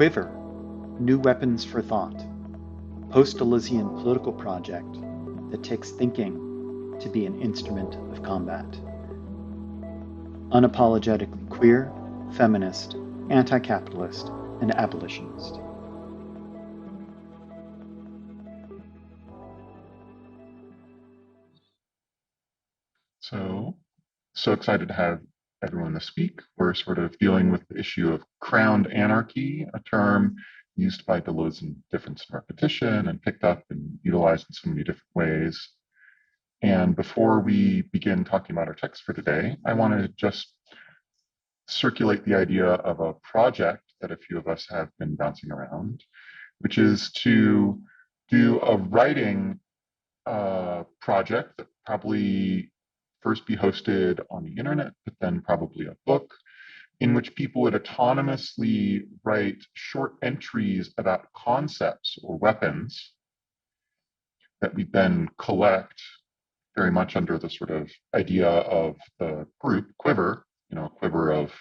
Quiver, New Weapons for Thought, a post-Elysian political project that takes thinking to be an instrument of combat. Unapologetically queer, feminist, anti-capitalist, and abolitionist. So excited to have everyone to speak. We're sort of dealing with the issue of crowned anarchy, a term used by Deleuze in Difference and Repetition and picked up and utilized in so many different ways. And before we begin talking about our text for today, I want to just circulate the idea of a project that a few of us have been bouncing around, which is to do a writing project that probably first be hosted on the internet, but then probably a book, in which people would autonomously write short entries about concepts or weapons that we then collect very much under the sort of idea of the group Quiver, a quiver of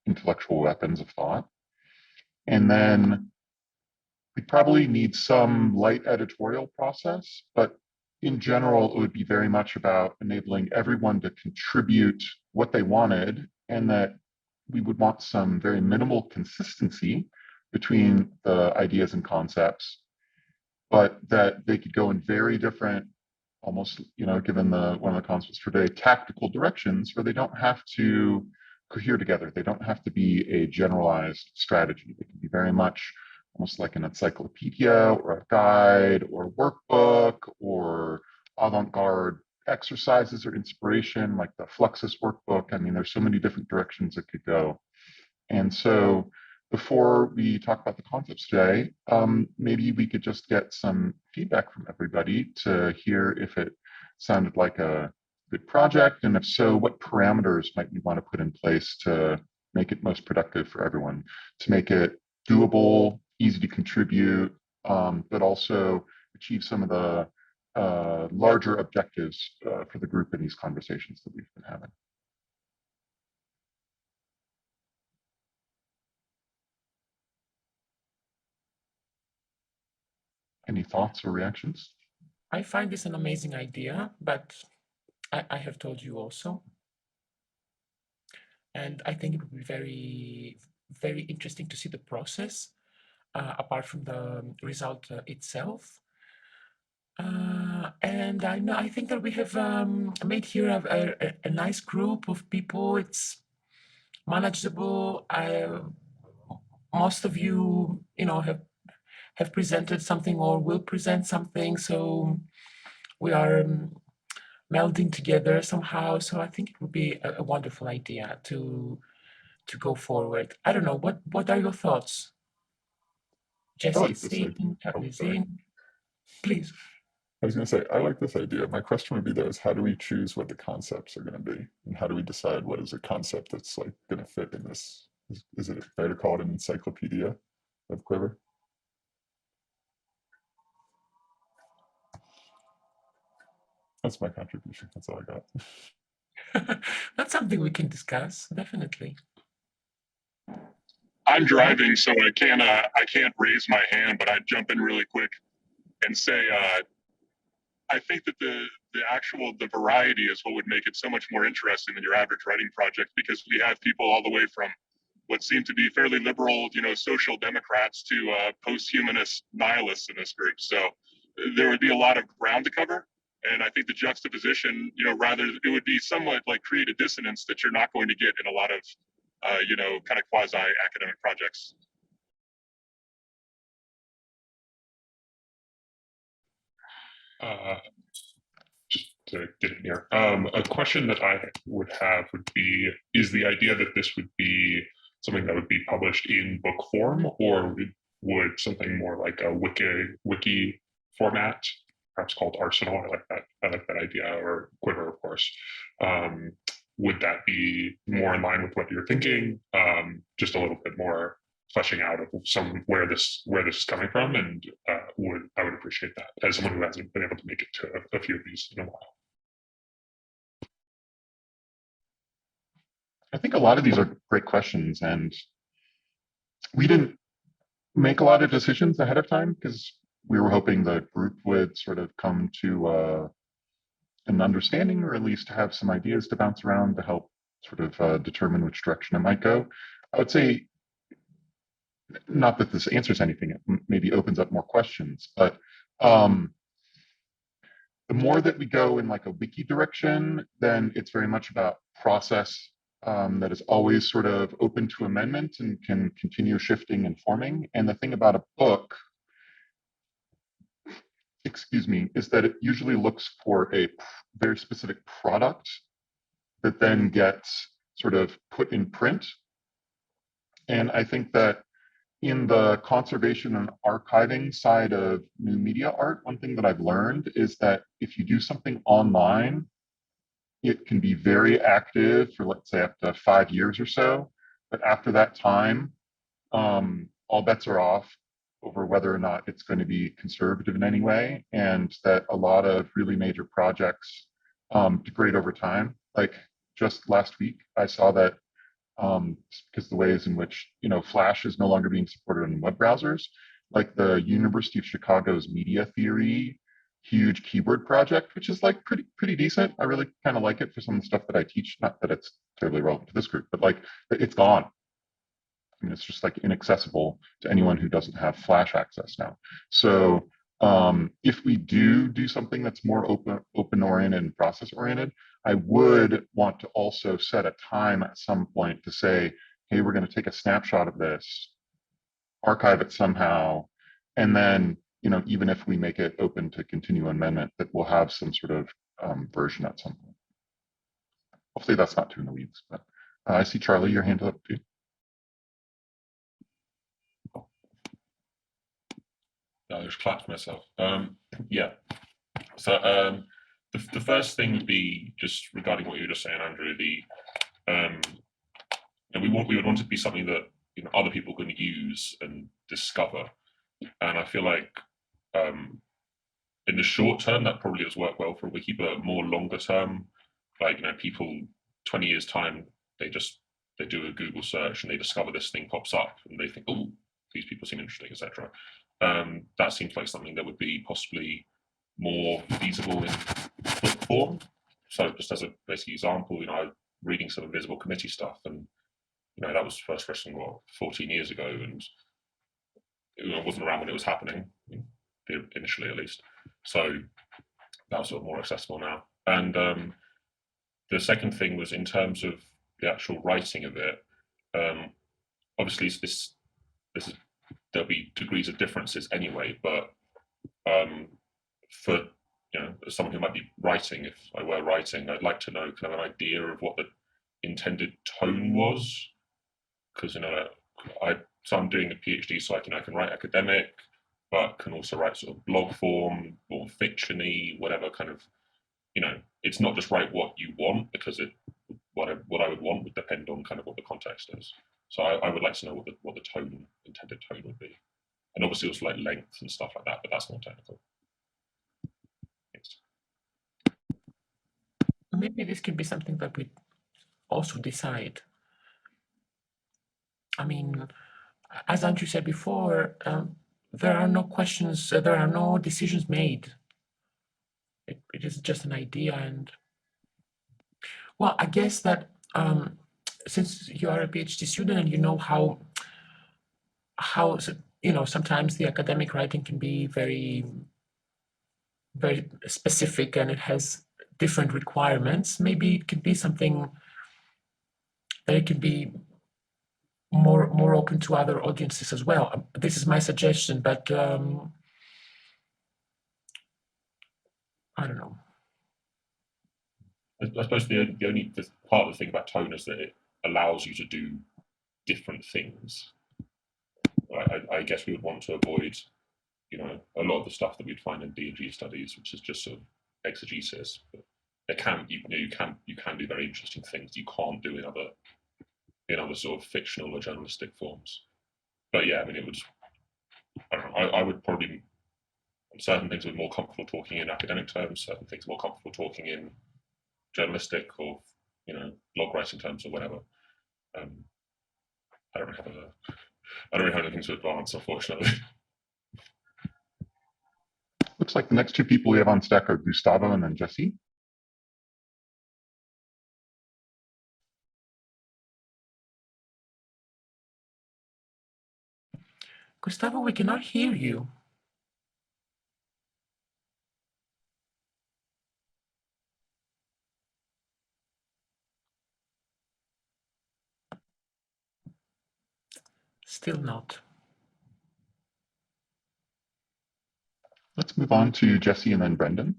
intellectual weapons of thought. And then we probably need some light editorial process, but in general, it would be very much about enabling everyone to contribute what they wanted, and that we would want some very minimal consistency between the ideas and concepts, but that they could go in very different, almost, given one of the concepts for today, tactical directions where they don't have to cohere together. They don't have to be a generalized strategy. They can be very much almost like an encyclopedia or a guide or workbook or avant-garde exercises or inspiration, like the Fluxus workbook. I mean, there's so many different directions it could go. And so before we talk about the concepts today, maybe we could just get some feedback from everybody to hear if it sounded like a good project, and if so, what parameters might we want to put in place to make it most productive for everyone, to make it doable, easy to contribute, but also achieve some of the larger objectives for the group in these conversations that we've been having. Any thoughts or reactions? I find this an amazing idea, but I have told you also. And I think it would be very, very interesting to see the process, apart from the result itself. And I think that we have made here a nice group of people. It's manageable. Most of you, have presented something or will present something, so we are melding together somehow. So I think it would be a wonderful idea to go forward. I don't know, what are your thoughts? Jesse, please. I was going to say, I like this idea. My question would be though, is how do we choose what the concepts are going to be? And how do we decide what is a concept that's like going to fit in this? Is it fair to call it an encyclopedia of Quiver? That's my contribution. That's all I got. That's something we can discuss, definitely. I'm driving, so I can't raise my hand, but I'd jump in really quick and say, I think that the variety is what would make it so much more interesting than your average writing project, because we have people all the way from what seem to be fairly liberal, social democrats to post-humanist nihilists in this group. So there would be a lot of ground to cover. And I think the juxtaposition, rather, it would be somewhat like create a dissonance that you're not going to get in a lot of, kind of quasi-academic projects. Just to get in here, a question that I would have would be, is the idea that this would be something that would be published in book form, or would something more like a wiki format, perhaps called Arsenal? I like that idea, or Quiver, of course. Would that be more in line with what you're thinking? Just a little bit more fleshing out of where this is coming from, and I would appreciate that as someone who hasn't been able to make it to a few of these in a while. I think a lot of these are great questions, and we didn't make a lot of decisions ahead of time because we were hoping the group would sort of come to an understanding, or at least have some ideas to bounce around to help sort of determine which direction it might go. I would say, not that this answers anything, it maybe opens up more questions, but the more that we go in like a wiki direction, then it's very much about process that is always sort of open to amendment and can continue shifting and forming. And the thing about a book, excuse me, is that it usually looks for a very specific product that then gets sort of put in print. And I think that in the conservation and archiving side of new media art, one thing that I've learned is that if you do something online, it can be very active for, let's say, up to 5 years or so. But after that time, all bets are off over whether or not it's going to be conservative in any way, and that a lot of really major projects degrade over time. Like just last week, I saw that because the ways in which Flash is no longer being supported in web browsers, like the University of Chicago's media theory huge keyboard project, which is like pretty decent. I really kind of like it for some of the stuff that I teach. Not that it's terribly relevant to this group, but like it's gone. I mean, it's just like inaccessible to anyone who doesn't have Flash access now. So if we do something that's more open-oriented and process-oriented, I would want to also set a time at some point to say, hey, we're going to take a snapshot of this, archive it somehow, and then even if we make it open to continual amendment, that we'll have some sort of version at some point. Hopefully that's not too in the weeds, but I see Charlie, your hand up too. I just clapped myself. Yeah. So the first thing would be just regarding what you were just saying, Andrew. We would want it to be something that other people can use and discover. And I feel like in the short term that probably does work well for a wiki, but more longer term, like people 20 years time, they do a Google search and they discover this thing pops up and they think, oh, these people seem interesting, etc. That seems like something that would be possibly more feasible in book form. So just as a basic example, I'm reading some Invisible Committee stuff, and that was first written 14 years ago, and it wasn't around when it was happening, initially at least. So that was sort of more accessible now. And the second thing was in terms of the actual writing of it. Obviously, there'll be degrees of differences anyway, but for someone who might be writing, if I were writing, I'd like to know kind of an idea of what the intended tone was, because so I'm doing a PhD, so I can write academic, but can also write sort of blog form or fiction-y, whatever kind of, it's not just write what you want, because what I would want would depend on kind of what the context is. So I would like to know what the intended tone would be. And obviously also like length and stuff like that, but that's more technical. Thanks. Maybe this could be something that we also decide. I mean, as Andrew said before, there are no questions, there are no decisions made. It is just an idea, and well, I guess that since you are a PhD student and you know how sometimes the academic writing can be very, very specific and it has different requirements. Maybe it could be something that it could be more open to other audiences as well. This is my suggestion, but I don't know. I suppose the only part of the thing about tone is that it allows you to do different things. I guess we would want to avoid, a lot of the stuff that we'd find in D&G studies, which is just sort of exegesis. But you can do very interesting things you can't do in other sort of fictional or journalistic forms. But yeah, I mean, it would. I don't know. I would probably certain things would be more comfortable talking in academic terms. Certain things more comfortable talking in journalistic or blog writing terms or whatever. I don't have I don't really have anything to advance, unfortunately. Looks like the next two people we have on stack are Gustavo and then Jesse. Gustavo, we cannot hear you. Still not. Let's move on to Jesse and then Brendan.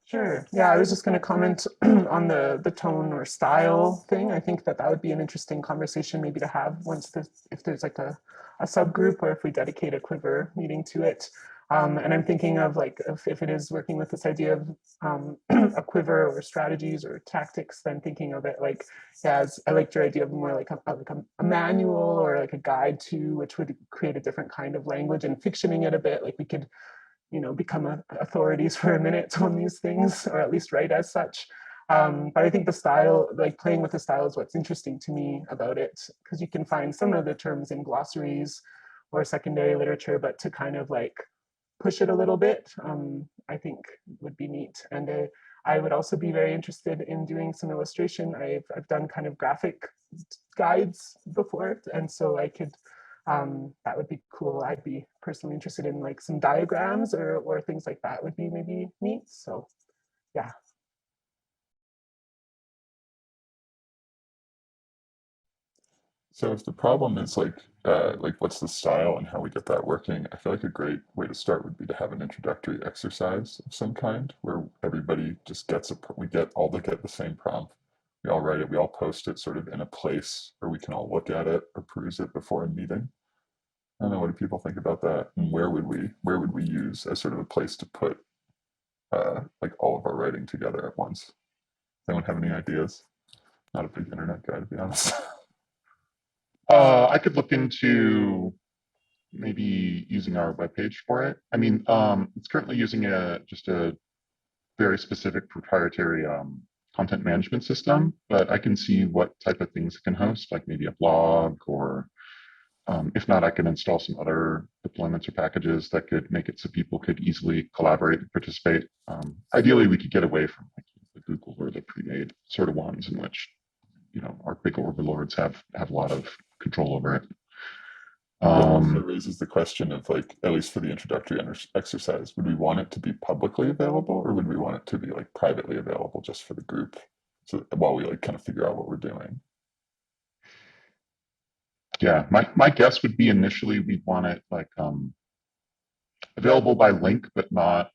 Sure. Yeah, I was just going to comment on the tone or style thing. I think that would be an interesting conversation maybe to have once if there's like a subgroup, or if we dedicate a Quiver meeting to it. And I'm thinking of like if it is working with this idea of a Quiver or strategies or tactics, then thinking of it like as I liked your idea of more like a manual or like a guide to, which would create a different kind of language, and fictioning it a bit. Like we could, you know, become authorities for a minute on these things, or at least write as such. But I think the style, like playing with the style, is what's interesting to me about it, because you can find some of the terms in glossaries or secondary literature, but to kind of like push it a little bit, I think would be neat. And I would also be very interested in doing some illustration. I've done kind of graphic guides before, and so I could, that would be cool. I'd be personally interested in like some diagrams or things like that would be maybe neat. So yeah. So if the problem is like what's the style and how we get that working, I feel like a great way to start would be to have an introductory exercise of some kind where everybody just gets we all get the same prompt. We all write it, we all post it sort of in a place where we can all look at it or peruse it before a meeting. I don't know, what do people think about that? And where would we use as sort of a place to put like all of our writing together at once? Does anyone have any ideas? Not a big internet guy, to be honest. I could look into maybe using our webpage for it. I mean, it's currently using just a very specific proprietary content management system, but I can see what type of things it can host, like maybe a blog, or if not, I can install some other deployments or packages that could make it so people could easily collaborate and participate. Ideally, we could get away from like the Google or the pre-made sort of ones in which, you know, our big overlords have a lot of control over it. It also raises the question of, like, at least for the introductory exercise, would we want it to be publicly available, or would we want it to be like privately available just for the group, so while we like kind of figure out what we're doing? Yeah, my guess would be initially we'd want it like available by link, but not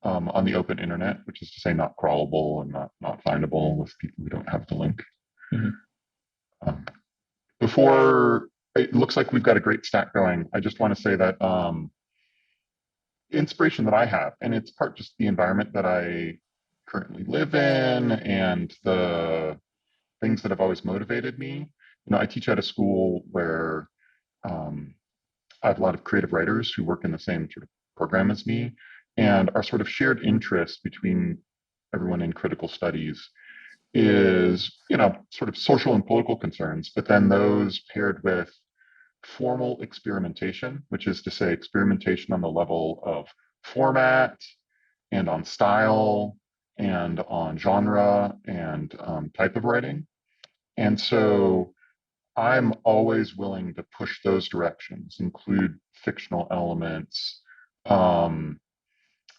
on the open internet, which is to say not crawlable and not findable with people who don't have the link. Mm-hmm. Before it looks like we've got a great stack going, I just want to say that inspiration that I have, and it's part just the environment that I currently live in and the things that have always motivated me. You know, I teach at a school where I have a lot of creative writers who work in the same sort of program as me, and our sort of shared interest between everyone in critical studies is, you know, sort of social and political concerns, but then those paired with formal experimentation, which is to say experimentation on the level of format and on style and on genre and type of writing. And so I'm always willing to push those directions, include fictional elements,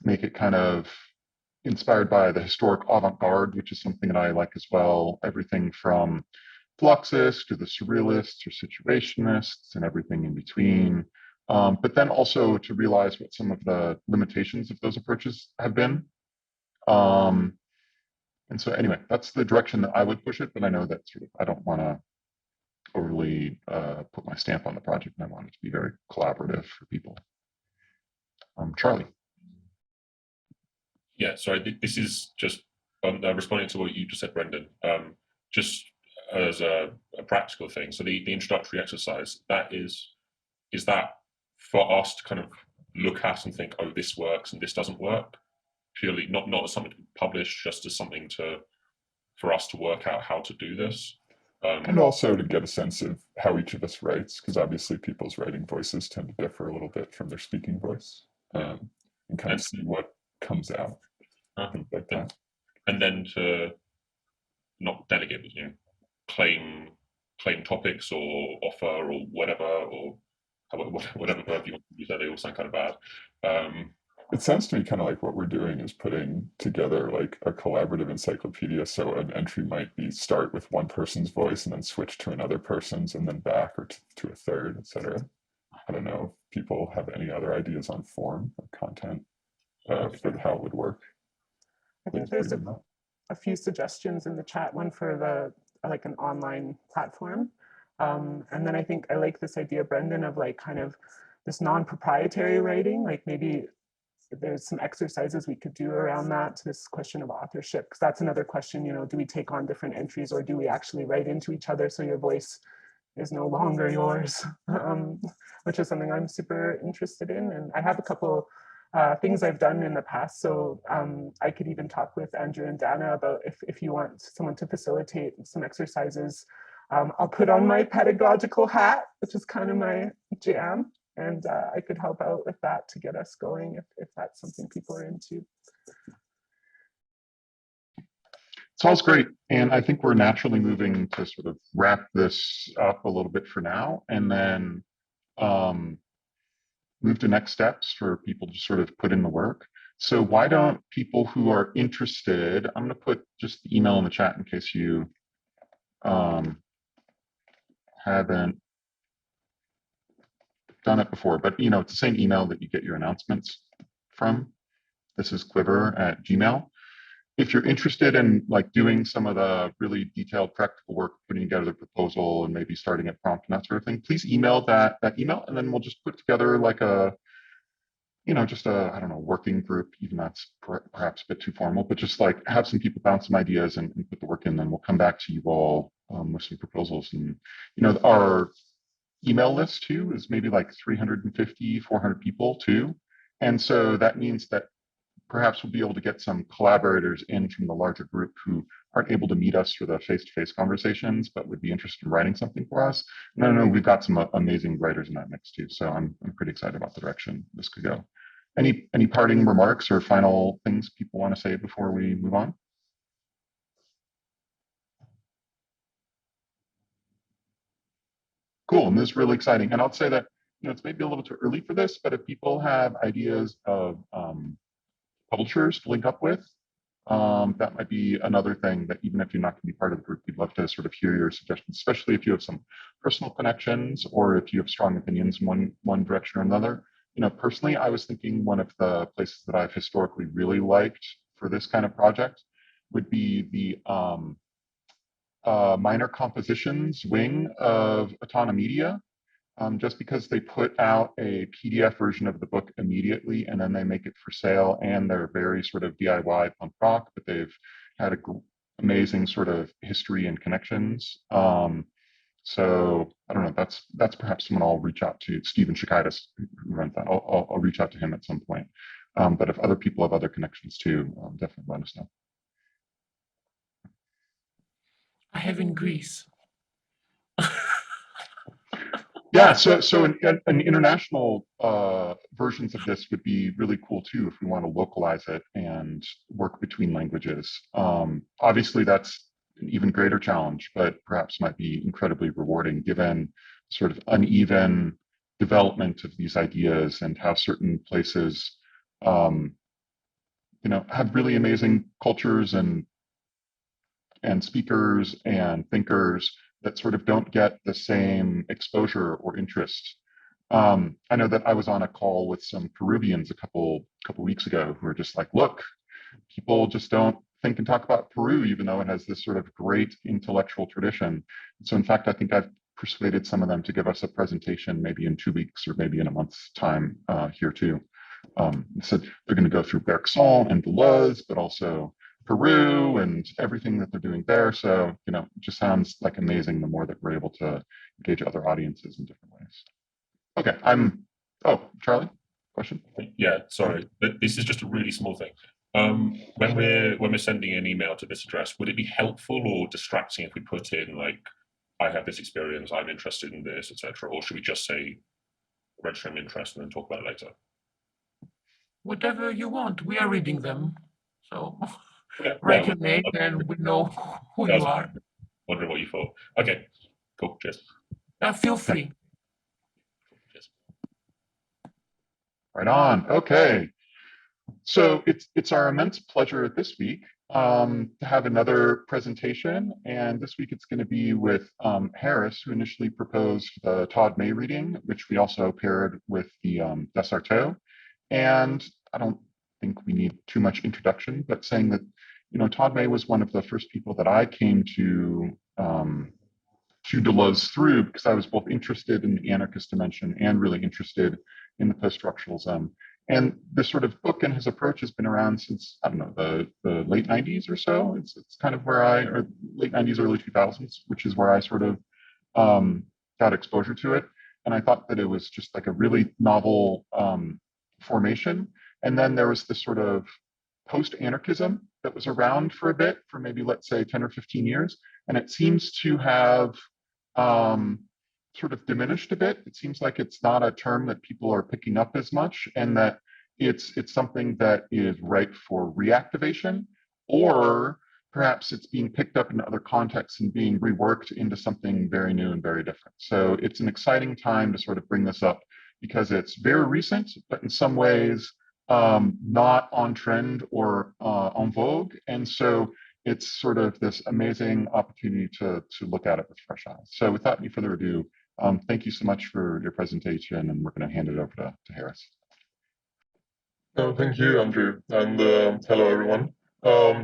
make it kind of inspired by the historic avant-garde, which is something that I like as well. Everything from Fluxus to the surrealists or situationists and everything in between. But then also to realize what some of the limitations of those approaches have been. And so anyway, that's the direction that I would push it, but I know that sort of I don't want to overly put my stamp on the project, and I want it to be very collaborative for people. Charlie. Yeah, so I think this is just responding to what you just said, Brendan. Just as a practical thing, so the introductory exercise, is that for us to kind of look at and think, oh, this works and this doesn't work, purely not as something to publish, just as something for us to work out how to do this. And also to get a sense of how each of us writes, because obviously people's writing voices tend to differ a little bit from their speaking voice, and kind of see what comes out. Things like that. And then to not delegate, but claim topics or offer or whatever, or whatever verb you want to use. They all sound kind of bad. It sounds to me kind of like what we're doing is putting together like a collaborative encyclopedia. So an entry might be start with one person's voice and then switch to another person's and then back or to a third, etc. I don't know if people have any other ideas on form or content for how it would work. I think there's a few suggestions in the chat, one for the like an online platform. And then I think I like this idea, Brendan, of like kind of this non-proprietary writing, like maybe there's some exercises we could do around that, this question of authorship, because that's another question, do we take on different entries or do we actually write into each other so your voice is no longer yours, which is something I'm super interested in. And I have a couple things I've done in the past. So I could even talk with Andrew and Dana about if you want someone to facilitate some exercises. I'll put on my pedagogical hat, which is kind of my jam. And I could help out with that to get us going if that's something people are into. Sounds great. And I think we're naturally moving to sort of wrap this up a little bit for now, and then move to next steps for people to sort of put in the work. So why don't people who are interested, I'm going to put just the email in the chat in case you haven't done it before, but it's the same email that you get your announcements from. This is quiver@gmail. If you're interested in like doing some of the really detailed practical work, putting together the proposal and maybe starting a prompt and that sort of thing, please email that email, and then we'll just put together like a, just a, I don't know, working group, even that's perhaps a bit too formal, but just like have some people bounce some ideas and put the work in, then we'll come back to you all with some proposals. And, our email list too is maybe like 350, 400 people too. And so that means that perhaps we'll be able to get some collaborators in from the larger group who aren't able to meet us for the face-to-face conversations, but would be interested in writing something for us. And I know we've got some amazing writers in that mix too. So I'm pretty excited about the direction this could go. Any parting remarks or final things people want to say before we move on? Cool, and this is really exciting. And I'll say that it's maybe a little too early for this, but if people have ideas of publishers to link up with, that might be another thing that even if you're not going to be part of the group, we'd love to sort of hear your suggestions, especially if you have some personal connections or if you have strong opinions in one direction or another. Personally, I was thinking one of the places that I've historically really liked for this kind of project would be the minor compositions wing of Autonomedia, just because they put out a PDF version of the book immediately and then they make it for sale, and they're very sort of DIY punk rock, but they've had a amazing sort of history and connections. So I don't know, that's perhaps someone I'll reach out to. Stephen Shakaitis, who runs that. I'll reach out to him at some point. But if other people have other connections too, definitely let us know. I have in Greece. Yeah, so an international versions of this would be really cool too if we want to localize it and work between languages. Obviously, that's an even greater challenge, but perhaps might be incredibly rewarding given sort of uneven development of these ideas and how certain places, have really amazing cultures and speakers and thinkers that sort of don't get the same exposure or interest. I know that I was on a call with some Peruvians a couple weeks ago who were just like, look, people just don't think and talk about Peru, even though it has this sort of great intellectual tradition. So in fact, I think I've persuaded some of them to give us a presentation maybe in 2 weeks or maybe in a month's time here too. They said they're going to go through Bergson and Deleuze, but also Peru and everything that they're doing there. So, it just sounds like amazing the more that we're able to engage other audiences in different ways. Okay, Charlie, question? Yeah, sorry. This is just a really small thing. When we're sending an email to this address, would it be helpful or distracting if we put in like I have this experience, I'm interested in this, etc.? Or should we just say registering interest and then talk about it later? Whatever you want. We are reading them. So Okay. write your name and we know who you are. Wondering what you thought. Okay, cool. Cheers. Feel free. Cheers. Right on. Okay. So it's our immense pleasure this week to have another presentation. And this week it's going to be with Harris, who initially proposed the Todd May reading, which we also paired with the de Certeau. And I don't think we need too much introduction, but saying that, Todd May was one of the first people that I came to Deleuze through, because I was both interested in the anarchist dimension and really interested in the post-structuralism. And this sort of book and his approach has been around since, I don't know, the late 90s or so. It's kind of where or late 90s, early 2000s, which is where I sort of got exposure to it. And I thought that it was just like a really novel formation. And then there was this sort of post-anarchism that was around for a bit, for maybe, let's say, 10 or 15 years. And it seems to have sort of diminished a bit. It seems like it's not a term that people are picking up as much, and that it's something that is ripe for reactivation, or perhaps it's being picked up in other contexts and being reworked into something very new and very different. So it's an exciting time to sort of bring this up, because it's very recent, but in some ways not on trend or en vogue. And so it's sort of this amazing opportunity to look at it with fresh eyes. So without any further ado, thank you so much for your presentation, and we're going to hand it over to Harris. Oh, thank you, Andrew, and hello, everyone.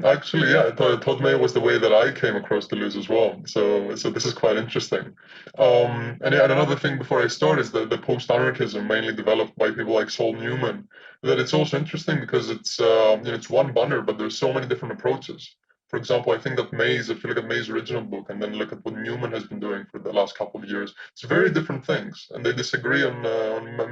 Actually, yeah, Todd May was the way that I came across Deleuze as well. So this is quite interesting. And another thing before I start is the post-anarchism, mainly developed by people like Saul Newman. That it's also interesting because it's it's one banner, but there's so many different approaches. For example, I think that May's, if you look at May's original book and then look at what Newman has been doing for the last couple of years, it's very different things, and they disagree on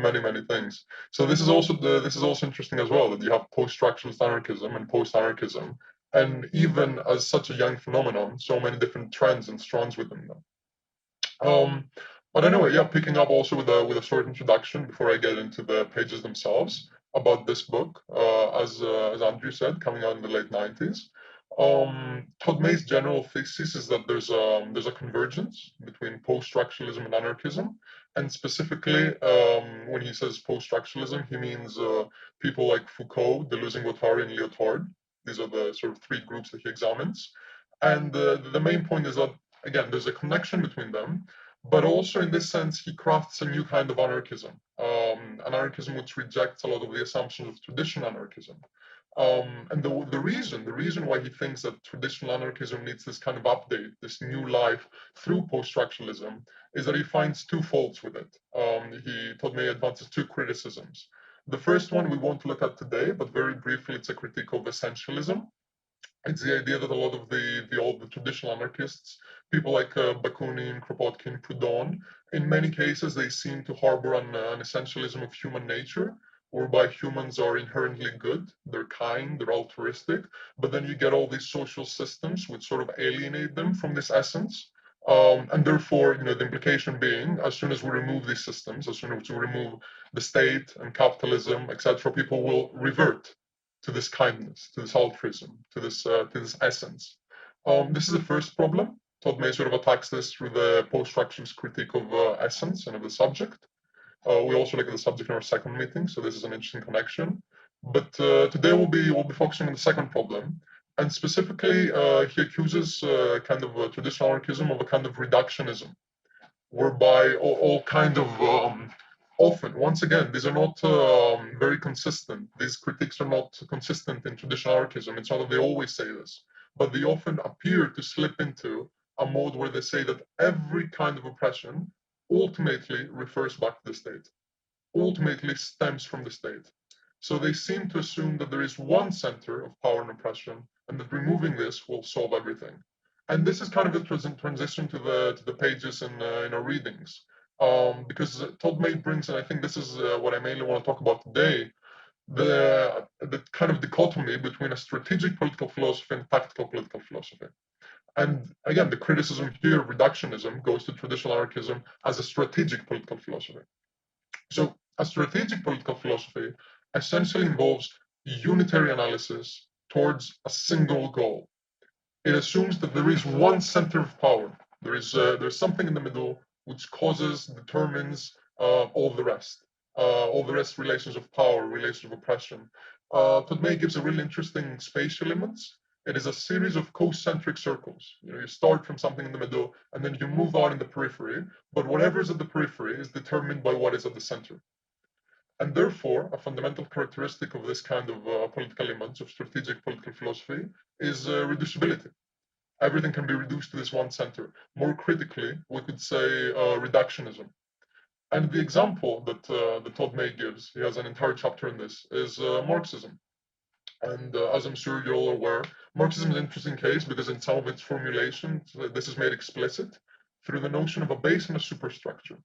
many things. So this is also interesting as well, that you have post-structuralist anarchism and post-anarchism, and even as such a young phenomenon, so many different trends and strands within them. But anyway, yeah, picking up also with a short introduction before I get into the pages themselves about this book, as Andrew said, coming out in the late 90s. Todd May's general thesis is that there's a convergence between post-structuralism and anarchism, and specifically when he says post-structuralism, he means people like Foucault, Deleuze-Guattari, and Lyotard. These are the sort of three groups that he examines, and the main point is that, again, there's a connection between them, but also in this sense he crafts a new kind of anarchism, anarchism which rejects a lot of the assumptions of traditional anarchism. And the reason why he thinks that traditional anarchism needs this kind of update, this new life through post-structuralism, is that he finds two faults with it. Todd May advances two criticisms. The first one we won't look at today, but very briefly, it's a critique of essentialism. It's the idea that a lot of the traditional anarchists, people like Bakunin, Kropotkin, Proudhon, in many cases they seem to harbor an essentialism of human nature, whereby humans are inherently good, they're kind, they're altruistic, but then you get all these social systems which sort of alienate them from this essence. And therefore, the implication being, as soon as we remove these systems, as soon as we remove the state and capitalism, etc., people will revert to this kindness, to this altruism, to this essence. This is the first problem. Todd May sort of attacks this through the post-structuralist critique of essence and of the subject. We also look at the subject in our second meeting, so this is an interesting connection. But today we'll be focusing on the second problem, and specifically he accuses kind of traditional anarchism of a kind of reductionism, whereby all kind of often, once again, these are not very consistent. These critiques are not consistent in traditional anarchism. It's not that they always say this, but they often appear to slip into a mode where they say that every kind of oppression ultimately refers back to the state, ultimately stems from the state. So they seem to assume that there is one center of power and oppression, and that removing this will solve everything. And this is kind of a transition to the pages in our readings, because Todd May brings, and I think this is what I mainly want to talk about today, the kind of dichotomy between a strategic political philosophy and tactical political philosophy. And again, the criticism here of reductionism goes to traditional anarchism as a strategic political philosophy. So a strategic political philosophy essentially involves unitary analysis towards a single goal. It assumes that there is one center of power. There's something in the middle which causes, determines all the rest. All the rest relations of power, relations of oppression. Todd May gives a really interesting spatial image. It is a series of concentric circles. You start from something in the middle, and then you move on in the periphery. But whatever is at the periphery is determined by what is at the center. And therefore, a fundamental characteristic of this kind of political image, of strategic political philosophy, is reducibility. Everything can be reduced to this one center. More critically, we could say reductionism. And the example that Todd May gives, he has an entire chapter in this, is Marxism. And as I'm sure you're all aware, Marxism is an interesting case because in some of its formulations, this is made explicit through the notion of a base and a superstructure.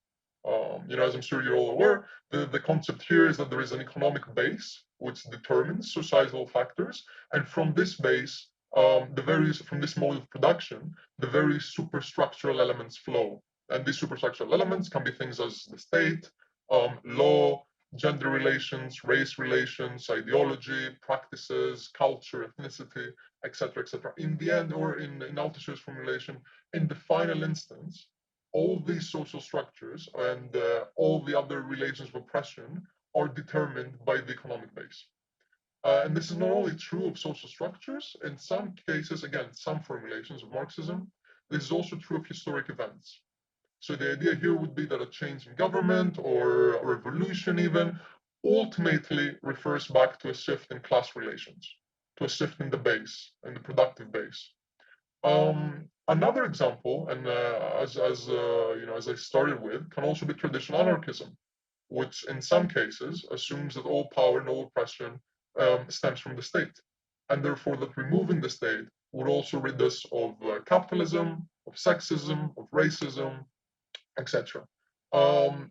As I'm sure you're all aware, the concept here is that there is an economic base which determines societal factors, and from this base, from this mode of production, the various superstructural elements flow. And these superstructural elements can be things as the state, law, gender relations, race relations, ideology, practices, culture, ethnicity, etc., etc. In the end, or in Althusser's formulation, in the final instance, all these social structures and all the other relations of oppression are determined by the economic base. And this is not only true of social structures, in some cases, again, some formulations of Marxism, this is also true of historic events. So the idea here would be that a change in government or a revolution even ultimately refers back to a shift in class relations, to a shift in the base, in the productive base. Another example, and as I started with, can also be traditional anarchism, which in some cases assumes that all power and all oppression stems from the state, and therefore that removing the state would also rid us of capitalism, of sexism, of racism, etc.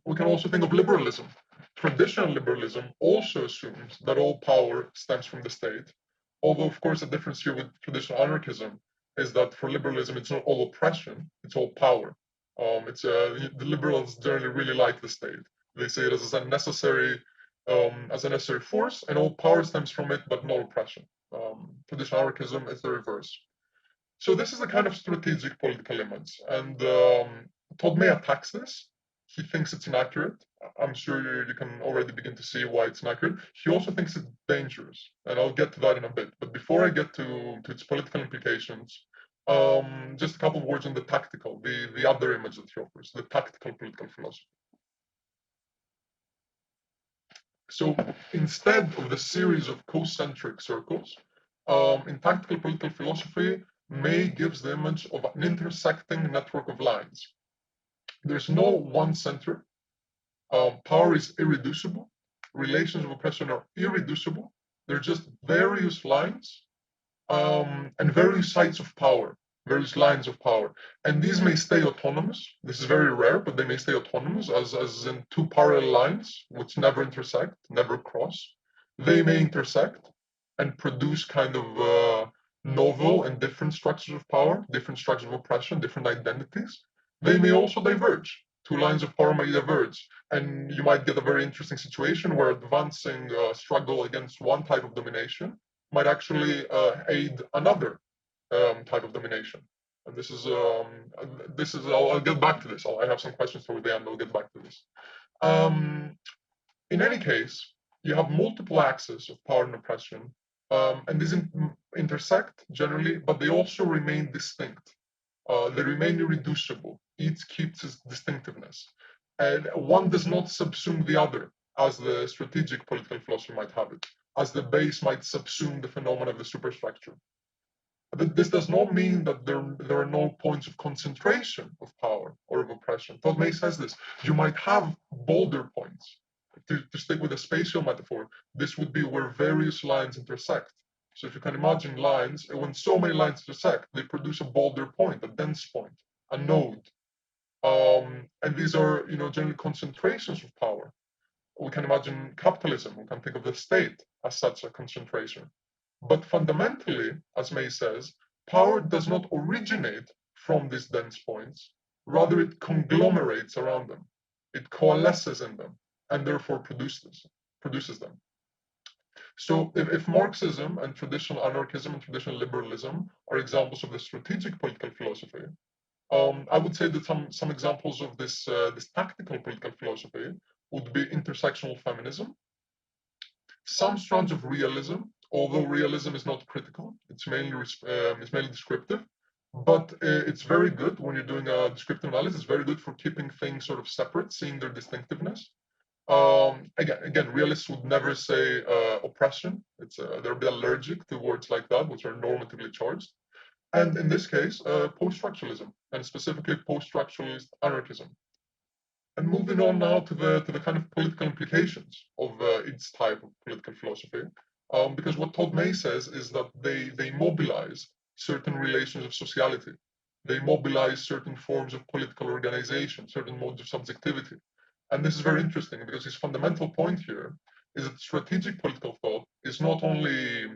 We can also think of liberalism. Traditional liberalism also assumes that all power stems from the state, although, of course, the difference here with traditional anarchism is that for liberalism, it's not all oppression, it's all power. The liberals generally really like the state. They say it as a necessary force, and all power stems from it, but not oppression. Traditional anarchism is the reverse. So this is a kind of strategic political image, and Todd May attacks this. He thinks it's inaccurate. I'm sure you can already begin to see why it's inaccurate. He also thinks it's dangerous, and I'll get to that in a bit. But before I get to its political implications, just a couple of words on the tactical, the other image that he offers, the tactical political philosophy. So instead of the series of concentric circles, in tactical political philosophy, May gives the image of an intersecting network of lines. There's no one center. Power is irreducible. Relations of oppression are irreducible. They're just various lines and various sites of power, various lines of power. And these may stay autonomous. This is very rare, but they may stay autonomous as in two parallel lines, which never intersect, never cross. They may intersect and produce kind of novel and different structures of power, different structures of oppression, different identities. They may also diverge. Two lines of power may diverge, and you might get a very interesting situation where advancing struggle against one type of domination might actually aid another type of domination. And this is I'll get back to this. I have some questions toward the end. I'll get back to this. In any case, you have multiple axes of power and oppression, and these intersect generally, but they also remain distinct. They remain irreducible. Each keeps its distinctiveness, and one does not subsume the other, as the strategic political philosophy might have it, as the base might subsume the phenomena of the superstructure. But this does not mean that there are no points of concentration of power or of oppression. Todd May says this. You might have bolder points. To stick with a spatial metaphor, this would be where various lines intersect. So if you can imagine lines, when so many lines intersect, they produce a bolder point, a dense point, a node. And these are, generally concentrations of power. We can imagine capitalism. We can think of the state as such a concentration. But fundamentally, as May says, power does not originate from these dense points, rather it conglomerates around them. It coalesces in them and therefore produces them. So if Marxism and traditional anarchism and traditional liberalism are examples of the strategic political philosophy, I would say that some examples of this tactical political philosophy would be intersectional feminism, some strands of realism, although realism is not critical, it's mainly descriptive, but it's very good when you're doing a descriptive analysis. It's very good for keeping things sort of separate, seeing their distinctiveness. Again, realists would never say oppression. They're a bit allergic to words like that, which are normatively charged. And in this case, post-structuralism, and specifically post-structuralist anarchism. And moving on now to the kind of political implications of its type of political philosophy, because what Todd May says is that they mobilize certain relations of sociality. They mobilize certain forms of political organization, certain modes of subjectivity. And this is very interesting because his fundamental point here is that strategic political thought is not only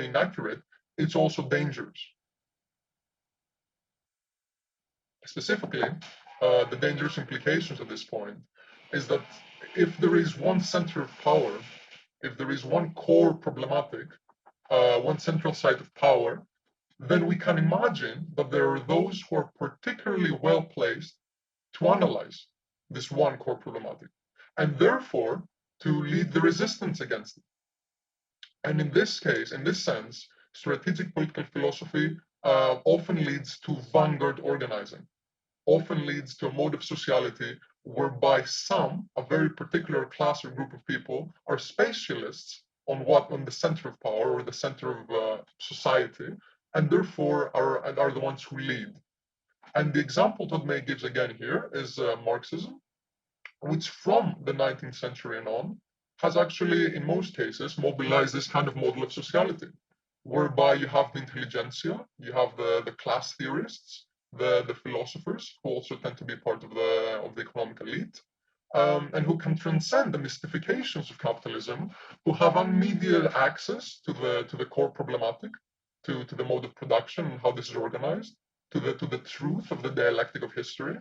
inaccurate, it's also dangerous. Specifically, the dangerous implications at this point is that if there is one center of power, if there is one core problematic, one central site of power, then we can imagine that there are those who are particularly well placed to analyze this one core problematic, and therefore to lead the resistance against it. And in this case, in this sense, strategic political philosophy often leads to vanguard organizing, often leads to a mode of sociality whereby a very particular class or group of people are specialists on the center of power or the center of society, and therefore are the ones who lead. And the example Todd May gives again here is Marxism, which from the 19th century and on has actually, in most cases, mobilized this kind of model of sociality, whereby you have the intelligentsia, you have the class theorists, the philosophers, who also tend to be part of the economic elite, and who can transcend the mystifications of capitalism, who have unmediated access to the core problematic, to the mode of production and how this is organized, to the truth of the dialectic of history,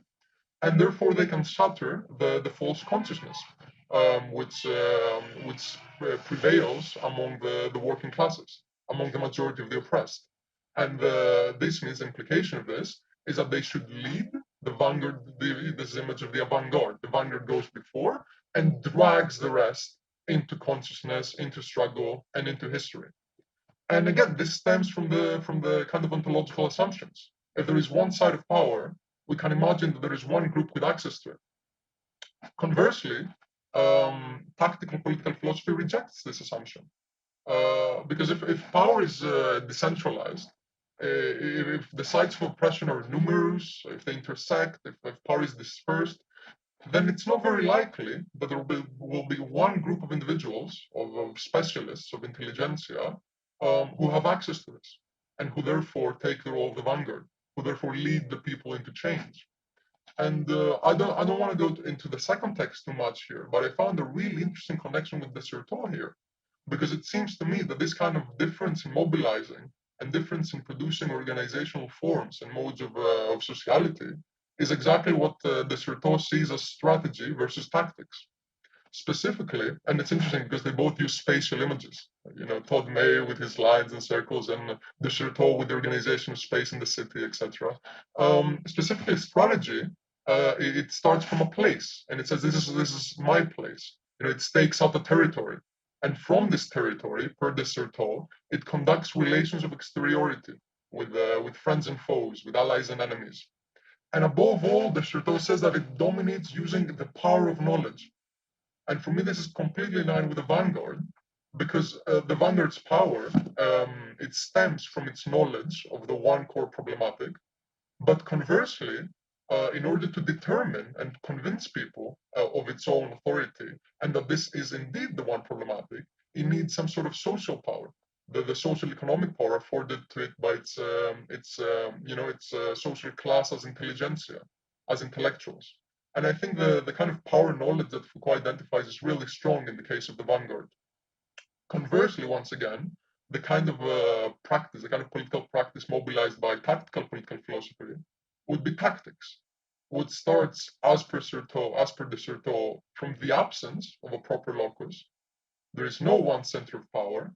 and therefore they can shatter the false consciousness which prevails among the working classes, among the majority of the oppressed. And this means the implication of this is that they should lead the vanguard, this image of the avant-garde. The vanguard goes before and drags the rest into consciousness, into struggle, and into history. And again, this stems from the kind of ontological assumptions. If there is one side of power, we can imagine that there is one group with access to it. Conversely, tactical political philosophy rejects this assumption. Because if power is decentralized, if the sites of oppression are numerous, if they intersect, if power is dispersed, then it's not very likely that there will be one group of individuals, of specialists, of intelligentsia, who have access to this, and who therefore take the role of the vanguard, who therefore lead the people into change. And I don't want to go into the second text too much here, but I found a really interesting connection with de Certeau here, because it seems to me that this kind of difference in mobilizing and difference in producing organizational forms and modes of sociality is exactly what de Certeau sees as strategy versus tactics. Specifically, and it's interesting because they both use spatial images. You know, Todd May with his lines and circles, and de Certeau with the organization of space in the city, etc. Specifically, strategy it starts from a place, and it says this is my place. You know, it stakes out a territory, and from this territory, per de Certeau, it conducts relations of exteriority with friends and foes, with allies and enemies. And above all, de Certeau says that it dominates using the power of knowledge. And for me, this is completely in line with the vanguard, because the vanguard's power, it stems from its knowledge of the one core problematic. But conversely, in order to determine and convince people of its own authority, and that this is indeed the one problematic, it needs some sort of social power, the social economic power afforded to it by its social class as intelligentsia, as intellectuals. And I think the kind of power knowledge that Foucault identifies is really strong in the case of the vanguard. Conversely, once again, the kind of practice, the kind of political practice mobilized by tactical political philosophy would be tactics, which starts, as per de Certeau, from the absence of a proper locus. There is no one center of power.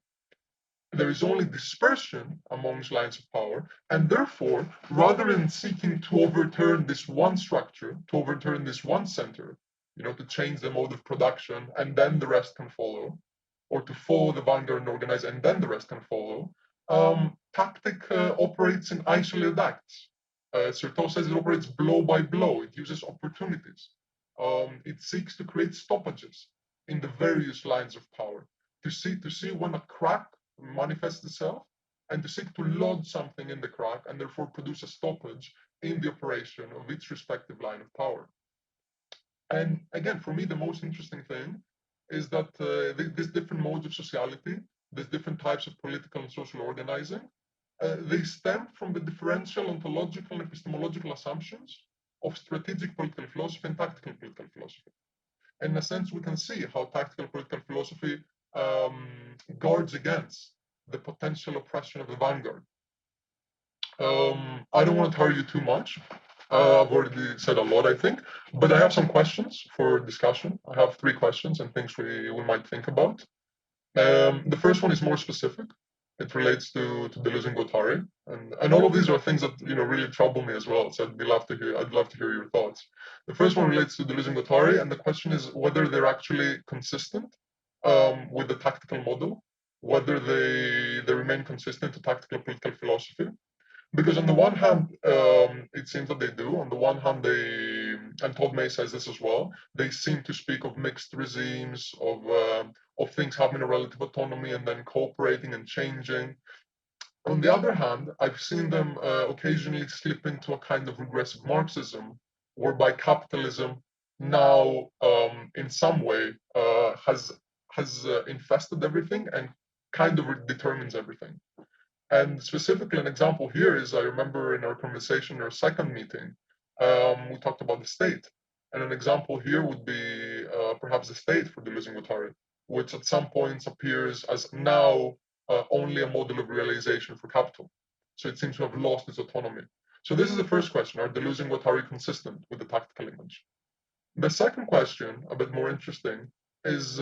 There is only dispersion amongst lines of power, and therefore, rather than seeking to overturn this one structure, to overturn this one center, to change the mode of production, and then the rest can follow, or to follow the vanguard and organize, and then the rest can follow, tactic operates in isolated acts. Certeau says it operates blow by blow. It uses opportunities. It seeks to create stoppages in the various lines of power to see when a crack manifests itself, and to seek to lodge something in the crack and therefore produce a stoppage in the operation of its respective line of power. And again, for me, the most interesting thing is that these different modes of sociality, these different types of political and social organizing, they stem from the differential ontological and epistemological assumptions of strategic political philosophy and tactical political philosophy. In a sense, we can see how tactical political philosophy guards against the potential oppression of the vanguard. I don't want to tire you too much. I've already said a lot, I think, but I have some questions for discussion. I have 3 questions and things we might think about. The first one is more specific. It relates to Deleuze and Guattari, and all of these are things that really trouble me as well. So I'd love to hear your thoughts. The first one relates to Deleuze and Guattari, and the question is whether they're actually consistent with the tactical model, whether they remain consistent to tactical political philosophy. Because on the one hand, it seems that they do. On the one hand, and Todd May says this as well, they seem to speak of mixed regimes, of things having a relative autonomy and then cooperating and changing. On the other hand, I've seen them occasionally slip into a kind of regressive Marxism, whereby capitalism now, in some way, has infested everything and kind of determines everything. And specifically, an example here is I remember in our conversation, our second meeting, we talked about the state. And an example here would be perhaps the state for Deleuze and Guattari, which at some points appears as now only a model of realization for capital. So it seems to have lost its autonomy. So this is the first question: are Deleuze and Guattari consistent with the tactical image? The second question, a bit more interesting, is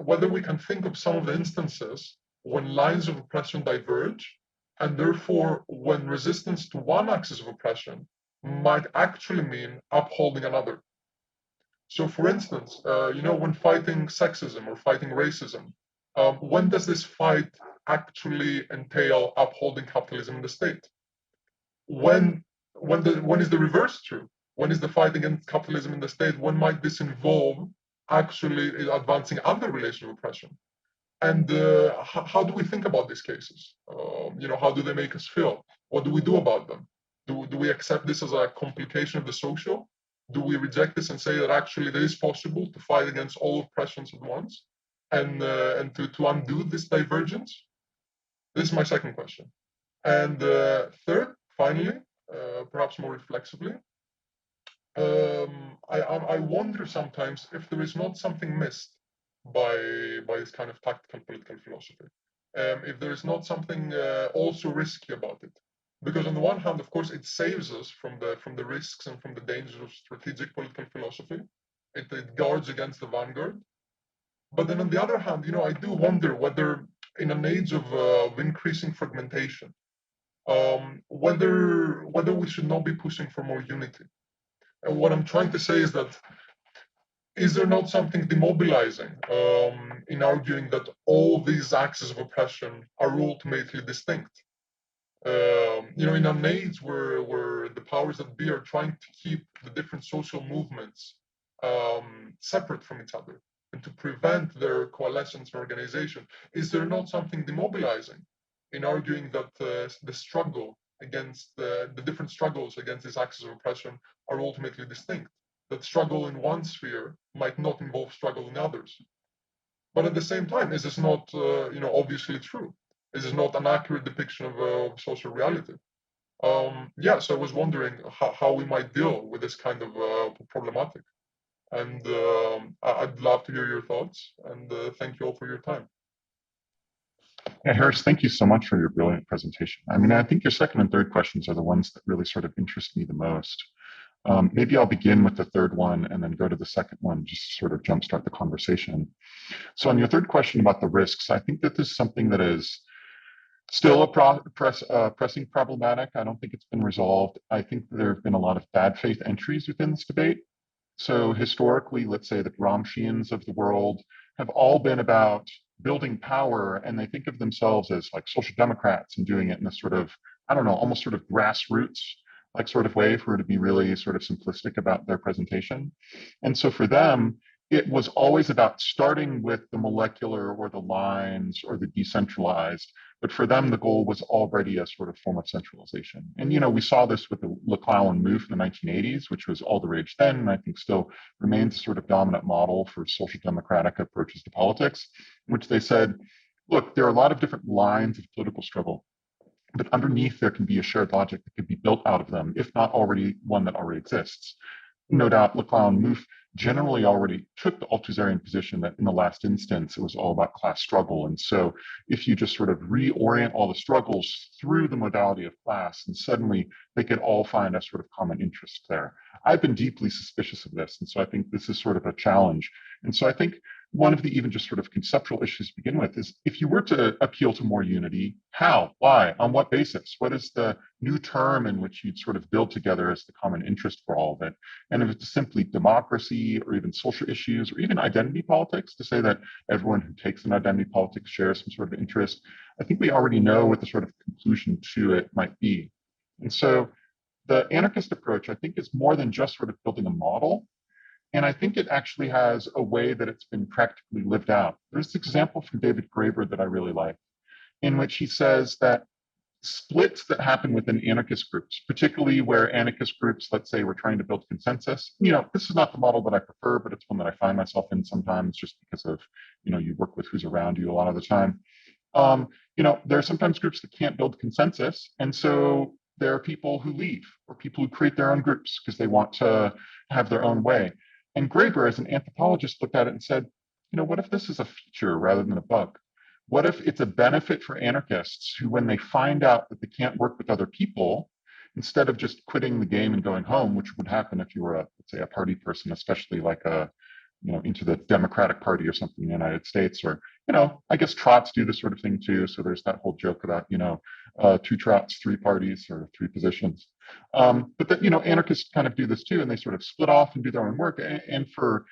whether we can think of some of the instances when lines of oppression diverge, and therefore when resistance to one axis of oppression might actually mean upholding another. So for instance, when fighting sexism or fighting racism, when does this fight actually entail upholding capitalism in the state? When is the reverse true? When is the fight against capitalism in the state? When might this involve actually advancing other relations of oppression? And how do we think about these cases? How do they make us feel? What do we do about them? Do we accept this as a complication of the social? Do we reject this and say that actually it is possible to fight against all oppressions at once and to undo this divergence? This is my second question. And third, finally, perhaps more reflexively, I wonder sometimes if there is not something missed by this kind of tactical political philosophy. If there is not something also risky about it. Because on the one hand, of course, it saves us from the risks and from the dangers of strategic political philosophy. It guards against the vanguard. But then on the other hand, I do wonder whether in an age of increasing fragmentation, whether we should not be pushing for more unity. And what I'm trying to say is that, is there not something demobilizing in arguing that all these axes of oppression are ultimately distinct? In an age where the powers that be are trying to keep the different social movements separate from each other and to prevent their coalescence and organization, is there not something demobilizing in arguing that the struggle against the different struggles against these axes of oppression are ultimately distinct? That struggle in one sphere might not involve struggle in others. But at the same time, is this not, obviously true? Is this not an accurate depiction of social reality? So I was wondering how we might deal with this kind of problematic. And I'd love to hear your thoughts. And thank you all for your time. Yeah, Harris, thank you so much for your brilliant presentation. I mean, I think your second and third questions are the ones that really sort of interest me the most. Maybe I'll begin with the third one and then go to the second one, just to sort of jumpstart the conversation. So on your third question about the risks, I think that this is something that is still a pressing problematic. I don't think it's been resolved. I think there have been a lot of bad faith entries within this debate. So historically, let's say the Gramscians of the world have all been about building power, and they think of themselves as like social democrats and doing it in a sort of, I don't know, almost sort of grassroots like sort of way, for it to be really sort of simplistic about their presentation. And so for them, it was always about starting with the molecular or the lines or the decentralized. But for them, the goal was already a sort of form of centralization. And, you know, we saw this with the McClellan move in the 1980s, which was all the rage then, and I think still remains a sort of dominant model for social democratic approaches to politics, in which they said, look, there are a lot of different lines of political struggle, but underneath there can be a shared logic that could be built out of them, if not already one that already exists. No doubt, McClellan move generally already took the Althusserian position that in the last instance, it was all about class struggle. And so if you just sort of reorient all the struggles through the modality of class, and suddenly they could all find a sort of common interest there. I've been deeply suspicious of this. And so I think this is sort of a challenge. And so I think one of the even just sort of conceptual issues to begin with is, if you were to appeal to more unity, how, why, on what basis? What is the new term in which you'd sort of build together as the common interest for all of it? And if it's simply democracy or even social issues or even identity politics, to say that everyone who takes an identity politics shares some sort of interest, I think we already know what the sort of conclusion to it might be. And so the anarchist approach, I think, is more than just sort of building a model. And I think it actually has a way that it's been practically lived out. There's this example from David Graeber that I really like, in which he says that splits that happen within anarchist groups, particularly where anarchist groups, let's say, were trying to build consensus. You know, this is not the model that I prefer, but it's one that I find myself in sometimes, just because of, you know, you work with who's around you a lot of the time. You know, there are sometimes groups that can't build consensus. And so there are people who leave, or people who create their own groups because they want to have their own way. And Graeber, as an anthropologist, looked at it and said, you know, what if this is a feature rather than a bug? What if it's a benefit for anarchists who, when they find out that they can't work with other people, instead of just quitting the game and going home, which would happen if you were, let's say, a party person, especially like a, you know, into the Democratic Party or something in the United States, or, you know, I guess Trots do this sort of thing too. So there's that whole joke about, you know, 2 Trots, 3 parties, or 3 positions. But that, you know, anarchists kind of do this too, and they sort of split off and do their own work. And for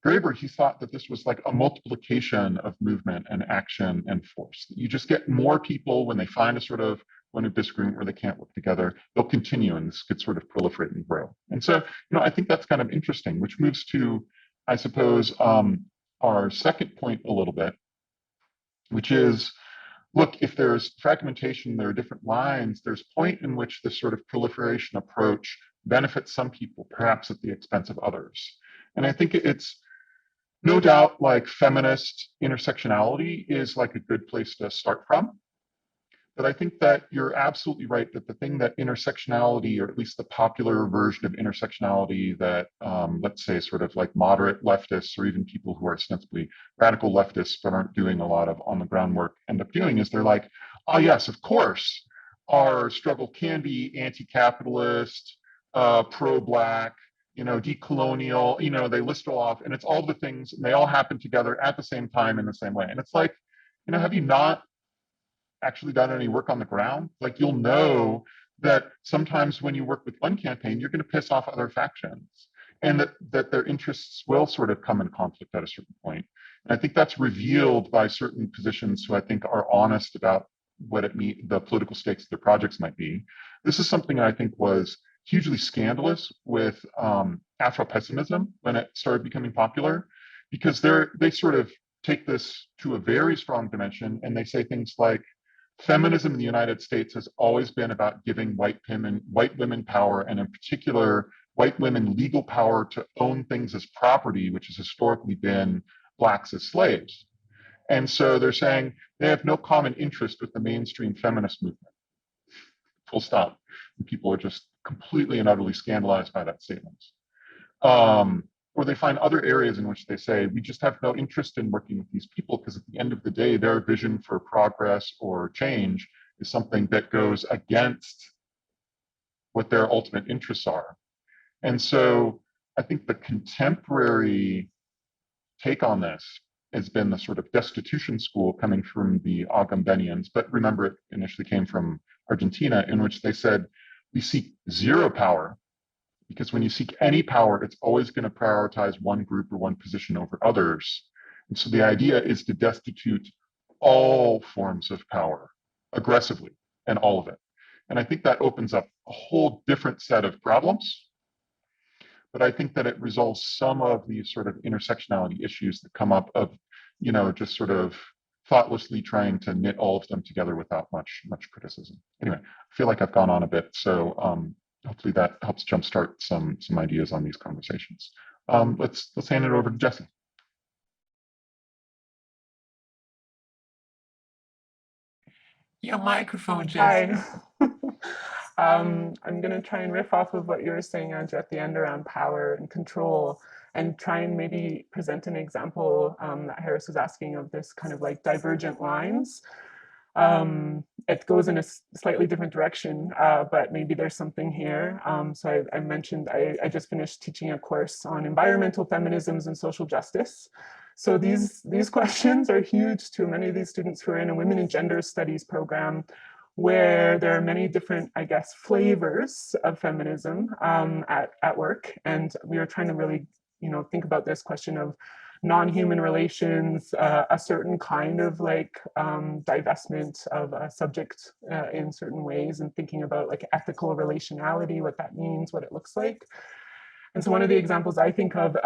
Graeber, he thought that this was like a multiplication of movement and action and force. You just get more people when they find a sort of one of disagreement where they can't work together, they'll continue, and this could sort of proliferate and grow. And so, you know, I think that's kind of interesting, which moves to, I suppose, our second point a little bit, which is, look, if there's fragmentation, there are different lines, there's a point in which this sort of proliferation approach benefits some people, perhaps at the expense of others. And I think it's no doubt like feminist intersectionality is like a good place to start from. But I think that you're absolutely right that the thing that intersectionality, or at least the popular version of intersectionality that, let's say, sort of like moderate leftists, or even people who are ostensibly radical leftists but aren't doing a lot of on the ground work, end up doing, is they're like, oh yes, of course, our struggle can be anti-capitalist, pro-Black, you know, decolonial, you know, they list it all off, and it's all the things, and they all happen together at the same time in the same way. And it's like, you know, have you not actually done any work on the ground? Like, you'll know that sometimes when you work with one campaign, you're going to piss off other factions, and that their interests will sort of come in conflict at a certain point. And I think that's revealed by certain positions who I think are honest about what it means, the political stakes of their projects might be. This is something I think was hugely scandalous with Afro-pessimism when it started becoming popular, because they sort of take this to a very strong dimension, and they say things like, feminism in the United States has always been about giving white women power, and in particular, white women legal power to own things as property, which has historically been Blacks as slaves. And so they're saying they have no common interest with the mainstream feminist movement. Full stop. And people are just completely and utterly scandalized by that statement. or they find other areas in which they say, we just have no interest in working with these people because at the end of the day, their vision for progress or change is something that goes against what their ultimate interests are. And so I think the contemporary take on this has been the sort of destitution school coming from the Agambennians, but remember it initially came from Argentina, in which they said, we seek zero power, because when you seek any power, it's always going to prioritize one group or one position over others. And so the idea is to destitute all forms of power aggressively, and all of it. And I think that opens up a whole different set of problems. But I think that it resolves some of these sort of intersectionality issues that come up of, just sort of thoughtlessly trying to knit all of them together without much criticism. Anyway, I feel like I've gone on a bit, so hopefully that helps jumpstart some ideas on these conversations. Let's hand it over to Jesse. Your microphone, Jesse. Hi. I'm going to try and riff off of what you were saying, Andrew, at the end around power and control, and try and maybe present an example that Harris was asking of this kind of like divergent lines. It goes in a slightly different direction, but maybe there's something here. So I mentioned I just finished teaching a course on environmental feminisms and social justice. So these questions are huge to many of these students who are in a women and gender studies program, where there are many different, I guess, flavors of feminism at work. And we are trying to really, think about this question of non-human relations, a certain kind of like divestment of a subject in certain ways, and thinking about like ethical relationality, what that means, what it looks like. And so one of the examples I think of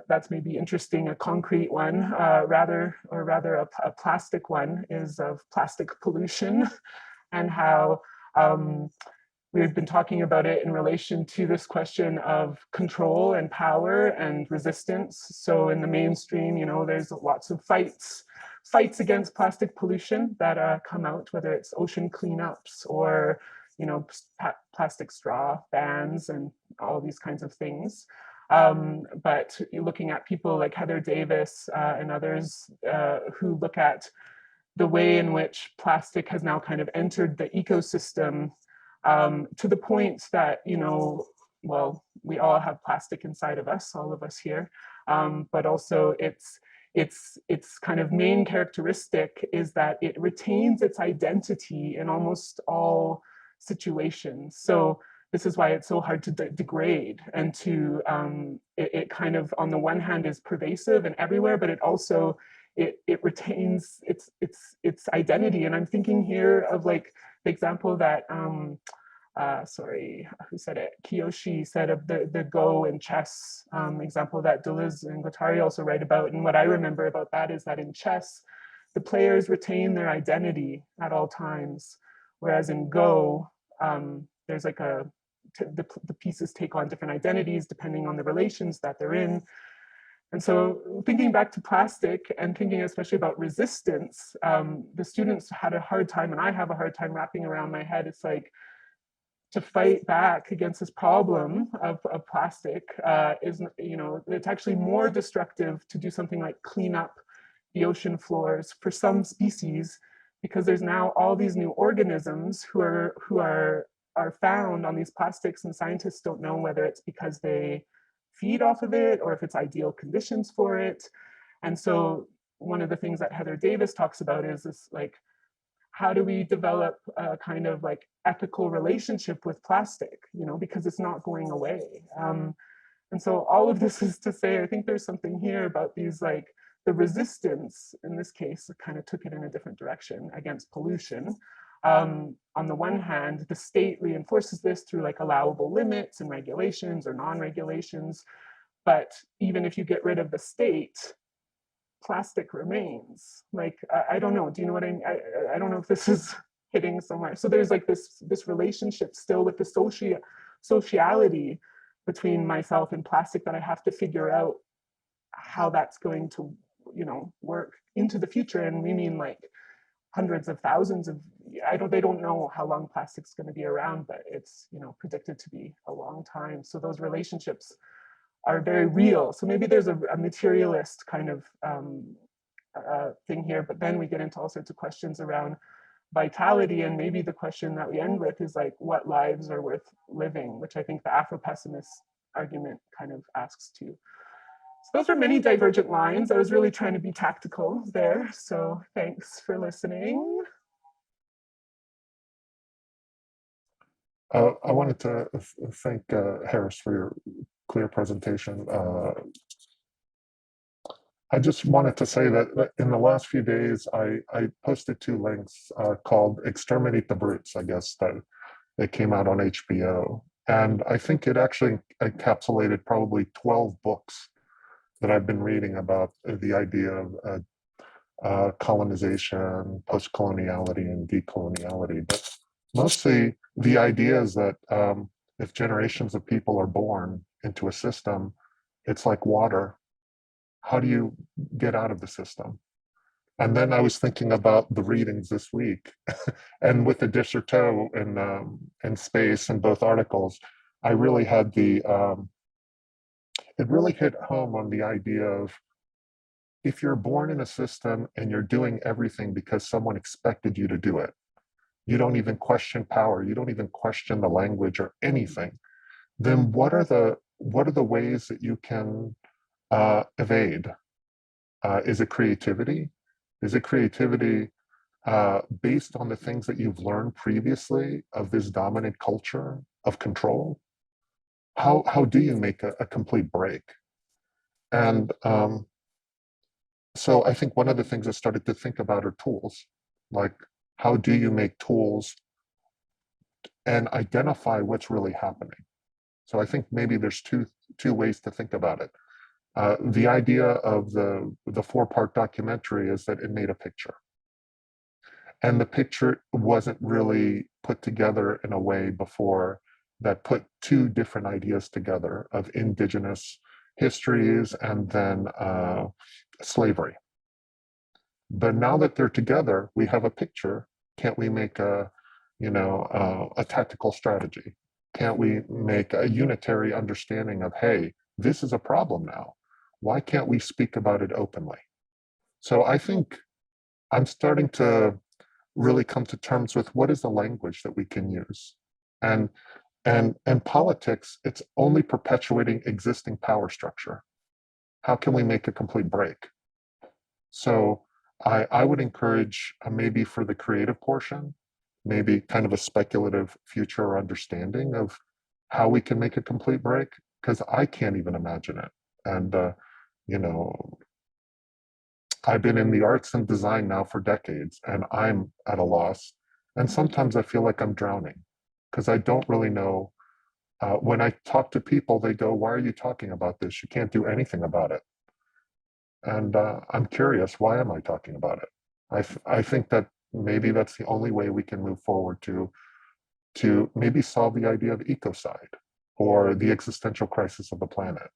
that's maybe interesting, a concrete one, rather a plastic one, is of plastic pollution, and how we've been talking about it in relation to this question of control and power and resistance. So in the mainstream, there's lots of fights against plastic pollution that come out, whether it's ocean cleanups or plastic straw bans and all these kinds of things. But looking at people like Heather Davis and others who look at the way in which plastic has now kind of entered the ecosystem, to the point that, well, we all have plastic inside of us, all of us here, but also its kind of main characteristic is that it retains its identity in almost all situations. So this is why it's so hard to degrade, and to it kind of, on the one hand, is pervasive and everywhere, but it also it retains its identity. And I'm thinking here of like the example that sorry, who said it? Kiyoshi said of the Go and chess example that Deleuze and Guattari also write about. And what I remember about that is that in chess, the players retain their identity at all times, whereas in Go, there's like the pieces take on different identities depending on the relations that they're in. And so thinking back to plastic and thinking especially about resistance, the students had a hard time, and I have a hard time wrapping around my head. It's like, to fight back against this problem of plastic is, it's actually more destructive to do something like clean up the ocean floors for some species, because there's now all these new organisms who are found on these plastics, and scientists don't know whether it's because they feed off of it or if it's ideal conditions for it. And so one of the things that Heather Davis talks about is this, like, how do we develop a kind of like ethical relationship with plastic, because it's not going away. And so all of this is to say, I think there's something here about these, like, the resistance, in this case, kind of took it in a different direction against pollution. On the one hand, the state reinforces this through like allowable limits and regulations or non-regulations. But even if you get rid of the state, plastic remains. Like, I don't know, do you know what I mean? I don't know if this is hitting somewhere. So there's like this relationship still with the sociality between myself and plastic that I have to figure out how that's going to, work into the future. And we mean like hundreds of thousands of, they don't know how long plastic's going to be around, but it's, predicted to be a long time. So those relationships are very real. So maybe there's a materialist kind of thing here, but then we get into all sorts of questions around vitality, and maybe the question that we end with is like, what lives are worth living, which I think the Afro-pessimist argument kind of asks too. So those are many divergent lines. I was really trying to be tactical there. So thanks for listening. I wanted to thank Harris for your clear presentation. I just wanted to say that in the last few days, I posted 2 links called Exterminate the Brutes, I guess, that came out on HBO. And I think it actually encapsulated probably 12 books that I've been reading about the idea of colonization, post-coloniality, and decoloniality. But mostly the idea is that if generations of people are born into a system, it's like water. How do you get out of the system? And then I was thinking about the readings this week, and with the de Certeau and Space in both articles, I really had the, it really hit home on the idea of, if you're born in a system and you're doing everything because someone expected you to do it, you don't even question power, you don't even question the language or anything, then what are the ways that you can evade? Is it creativity? Is it creativity based on the things that you've learned previously of this dominant culture of control? How do you make a complete break? And so I think one of the things I started to think about are tools. Like, how do you make tools and identify what's really happening? So I think maybe there's two ways to think about it. The idea of the 4-part documentary is that it made a picture. And the picture wasn't really put together in a way before that put 2 different ideas together of indigenous histories and then slavery. But now that they're together, we have a picture. Can't we make a tactical strategy? Can't we make a unitary understanding of, hey, this is a problem now. Why can't we speak about it openly? So I think I'm starting to really come to terms with what is the language that we can use. And politics, it's only perpetuating existing power structure. How can we make a complete break? So I would encourage maybe for the creative portion, maybe kind of a speculative future or understanding of how we can make a complete break, because I can't even imagine it. And, I've been in the arts and design now for decades, and I'm at a loss. And sometimes I feel like I'm drowning because I don't really know. When I talk to people, they go, why are you talking about this? You can't do anything about it. And I'm curious, why am I talking about it? I think that maybe that's the only way we can move forward to maybe solve the idea of ecocide or the existential crisis of the planet.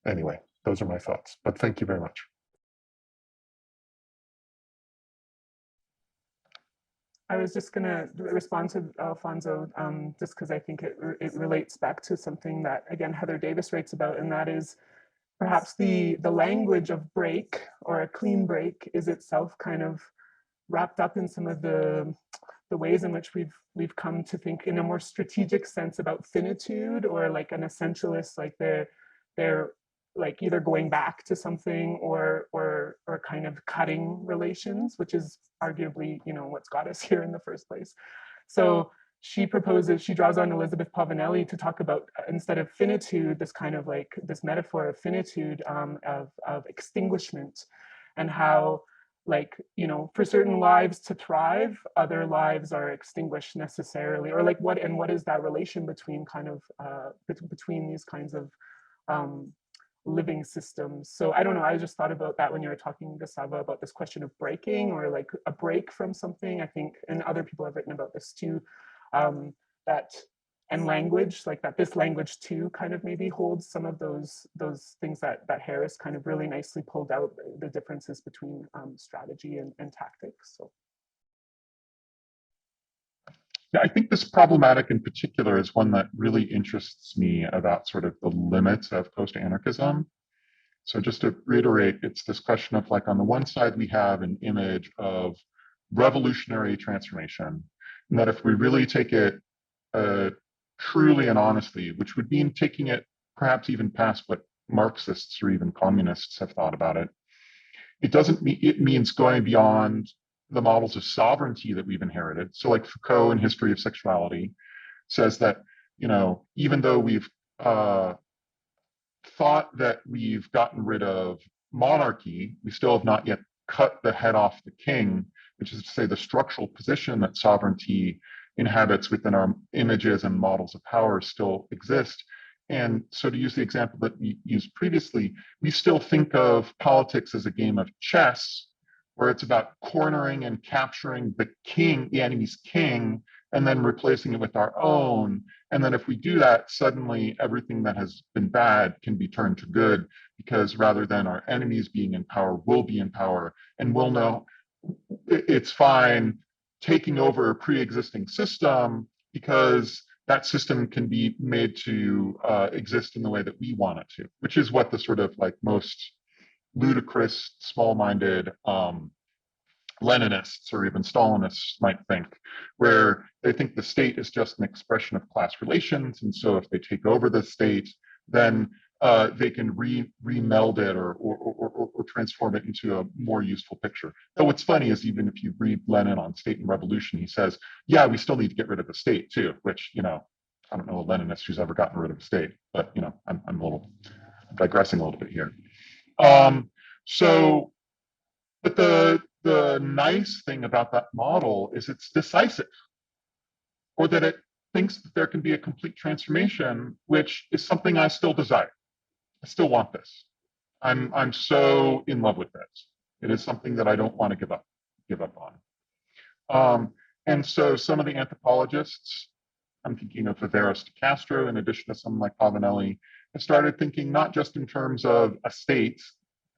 Anyway, those are my thoughts, but thank you very much. I was just going to respond to Alfonso, just because I think it relates back to something that, again, Heather Davis writes about, and that is perhaps the language of break or a clean break is itself kind of wrapped up in some of the ways in which we've come to think in a more strategic sense about finitude, or like an essentialist, like they're like either going back to something or kind of cutting relations, which is arguably, what's got us here in the first place. So she draws on Elizabeth Povinelli to talk about, instead of finitude, this kind of like this metaphor of finitude, of extinguishment, and how, like, for certain lives to thrive, other lives are extinguished necessarily, or like what is that relation between kind of between these kinds of living systems. So I don't know, I just thought about that when you were talking to Sava about this question of breaking, or like a break from something. I think, and other people have written about this too, that, and language, like that this language too kind of maybe holds some of those things that Harris kind of really nicely pulled out, the differences between strategy and tactics. So Yeah, I think this problematic in particular is one that really interests me about sort of the limits of post-anarchism. So just to reiterate, it's this question of like, on the one side, we have an image of revolutionary transformation, and that if we really take it truly and honestly, which would mean taking it perhaps even past what Marxists or even communists have thought about it, it doesn't mean, it means going beyond the models of sovereignty that we've inherited. So like Foucault in History of Sexuality says that, you know, even though we've thought that we've gotten rid of monarchy, we still have not yet cut the head off the king, which is to say the structural position that sovereignty inhabits within our images and models of power still exist. And so to use the example that we used previously, we still think of politics as a game of chess, where it's about cornering and capturing the king, the enemy's king, and then replacing it with our own. And then if we do that, suddenly everything that has been bad can be turned to good, because rather than our enemies being in power, we'll be in power, and we'll know it's fine taking over a pre-existing system because that system can be made to exist in the way that we want it to, which is what the sort of like most ludicrous, small-minded Leninists or even Stalinists might think, where they think the state is just an expression of class relations. And so if they take over the state, then they can remeld it or transform it into a more useful picture. Though what's funny is even if you read Lenin on State and Revolution, he says, yeah, we still need to get rid of the state too, which, you know, I don't know a Leninist who's ever gotten rid of the state, but, you know, I'm a little digressing a little bit here. But the nice thing about that model is it's decisive, or that it thinks that there can be a complete transformation, which is something I still desire. I still want this. I'm so in love with this. It is something that I don't want to give up on. And so some of the anthropologists, I'm thinking of Viveros de Castro, in addition to someone like Pavanelli, have started thinking not just in terms of a state